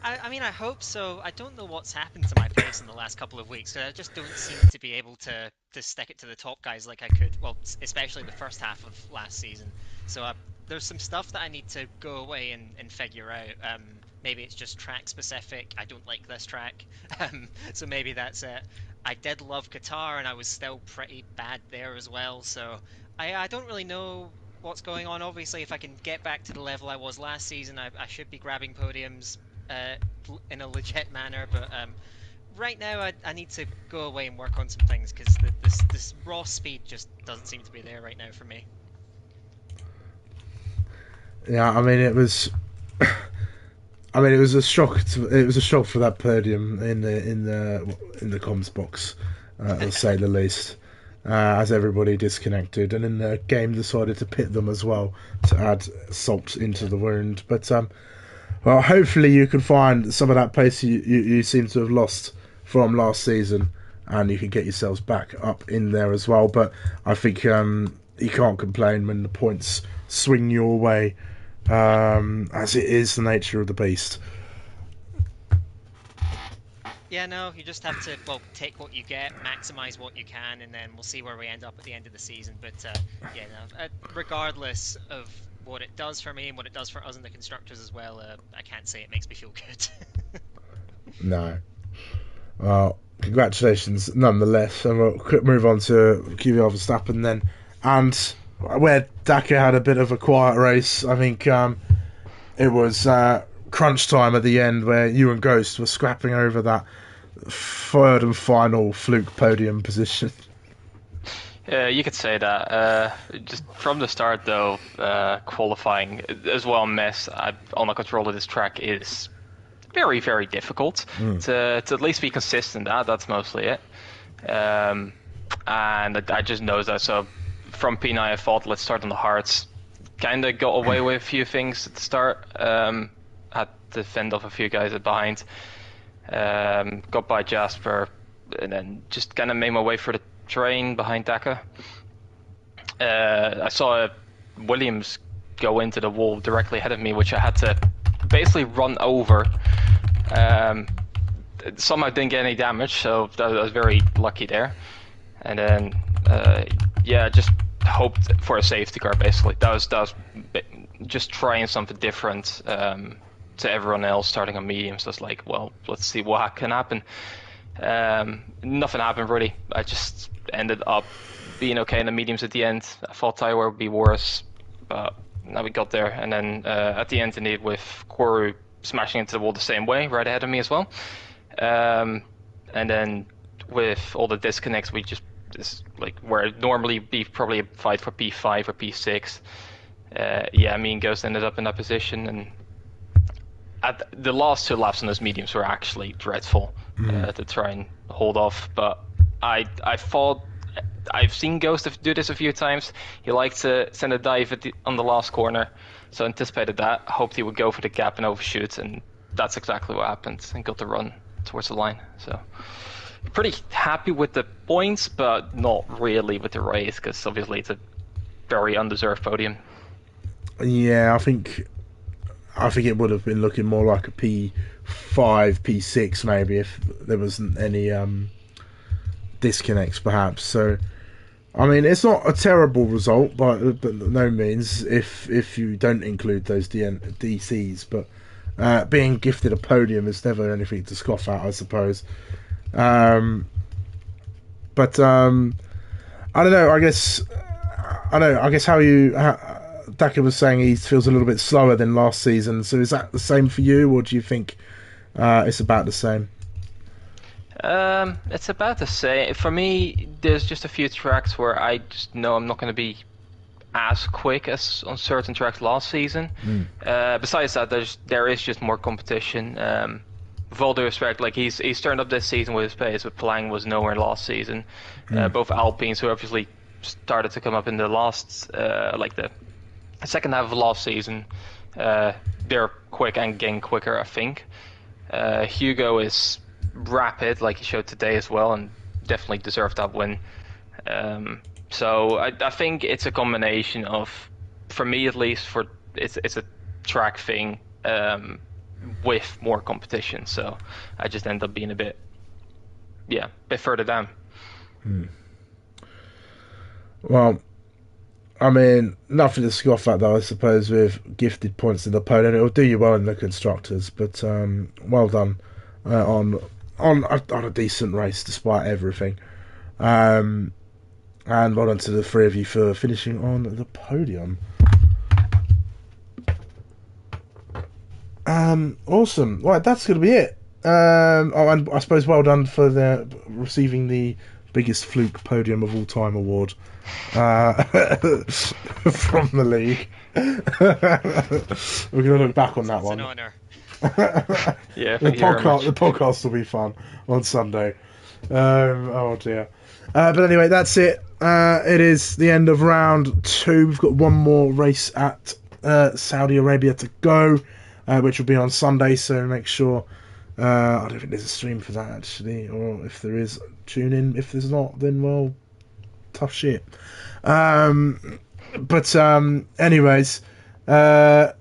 I mean, I hope so. I don't know what's happened to my pace in the last couple of weeks. I just don't seem to be able to stick it to the top guys like I could. Well, especially the first half of last season. So there's some stuff that I need to go away and figure out. Maybe it's just track specific. I don't like this track, so maybe that's it. I did love Qatar, and I was still pretty bad there as well. So I don't really know what's going on. Obviously, if I can get back to the level I was last season, I should be grabbing podiums uh, in a legit manner. But right now, I need to go away and work on some things because this raw speed just doesn't seem to be there right now for me. Yeah, I mean it was. I mean, it was a shock. It was a shock for that podium in the comms box, to say the least. As everybody disconnected, and then the game decided to pit them as well to add salt into the wound. But well, hopefully you can find some of that pace you seem to have lost from last season, and you can get yourselves back up in there as well. But I think you can't complain when the points swing your way, as it is the nature of the beast. Yeah, no, you just have to, well, take what you get, maximize what you can, and then we'll see where we end up at the end of the season. But yeah, no, regardless of what it does for me and what it does for us in the constructors as well, I can't say it makes me feel good. No. Well, congratulations nonetheless. And we'll quick move on to QVR Verstappen then. and where Daka had a bit of a quiet race, I think it was crunch time at the end where you and Ghost were scrapping over that third and final fluke podium position. Yeah, you could say that. Just from the start, though, qualifying as well, mess on the control of this track is very, very difficult to at least be consistent. That's mostly it. And I just know that. So from P9, I thought, let's start on the hards. Kind of got away with a few things at the start. Had to fend off a few guys behind. Got by Jasper, and then just kind of made my way through the train behind Daka. I saw Williams go into the wall directly ahead of me, which I had to basically run over. Somehow didn't get any damage, so I was very lucky there. And then, just hoped for a safety car. Basically, that was just trying something different to everyone else starting on mediums. I was like, well, let's see what can happen. Nothing happened really. I just ended up being okay in the mediums at the end. I thought Taiwan would be worse, but now we got there. And then at the end, indeed, with Koru smashing into the wall the same way, right ahead of me as well. And then with all the disconnects, we just where it'd normally be probably a fight for P5 or P6. Me and Ghost ended up in that position, and at the last two laps on those mediums were actually dreadful to try and hold off. But I thought I've seen Ghost do this a few times. He liked to send a dive on the last corner, so I anticipated that. Hoped he would go for the gap and overshoot, and that's exactly what happened, and got the run towards the line. So pretty happy with the points, but not really with the race, because obviously it's a very undeserved podium. Yeah, I think it would have been looking more like a P5, P6 maybe if there wasn't any disconnects perhaps. So I mean, it's not a terrible result by no means if you don't include those DCs, but being gifted a podium is never anything to scoff at, I suppose. I don't know. I guess Daka was saying he feels a little bit slower than last season. So is that the same for you, or do you think it's about the same? It's about the same. For me, there's just a few tracks where I just know I'm not going to be as quick as on certain tracks last season. Besides that, there is just more competition. With all due respect, like he's turned up this season with his pace, but Plang was nowhere last season. Both Alpines, who obviously started to come up in the last, the second half of last season, they're quick and getting quicker, I think. Hugo is rapid, like he showed today as well, and definitely deserved that win. So I think it's a combination of, for me at least, it's a track thing with more competition. So I just end up being a bit further down. Well, I mean, nothing to scoff at though, I suppose, with gifted points in the podium. It'll do you well in the constructors, but well done on a decent race despite everything. And well done to the three of you for finishing on the podium. Awesome. Right, that's going to be it. And I suppose well done for receiving the biggest fluke podium of all time award from the league. We're going to look back on that one. It's an honour. The podcast will be fun on Sunday. Oh dear. But anyway, that's it. It is the end of round 2. We've got one more race at Saudi Arabia to go, which will be on Sunday, so make sure I don't think there's a stream for that actually, or if there is, tune in. If there's not, then well, tough shit. Anyways, yes,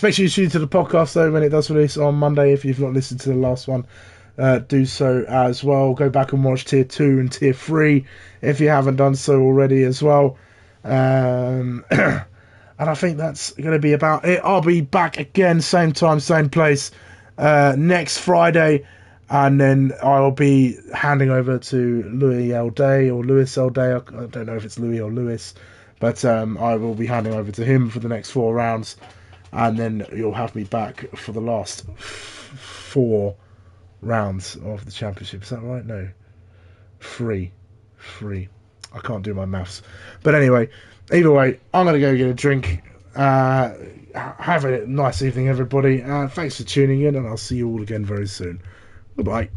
make sure you tune to the podcast though when it does release on Monday. If you've not listened to the last one, do so as well. Go back and watch tier 2 and tier 3 if you haven't done so already as well. And I think that's going to be about it. I'll be back again, same time, same place, next Friday, and then I'll be handing over to Louis L. Day or Lewis L. Day. I don't know if it's Louis or Lewis, But I will be handing over to him for the next 4 rounds, and then you'll have me back for the last 4 rounds of the championship. Is that right? No. 3. I can't do my maths. But anyway, either way, I'm going to go get a drink. Have a nice evening, everybody. Thanks for tuning in, and I'll see you all again very soon. Goodbye.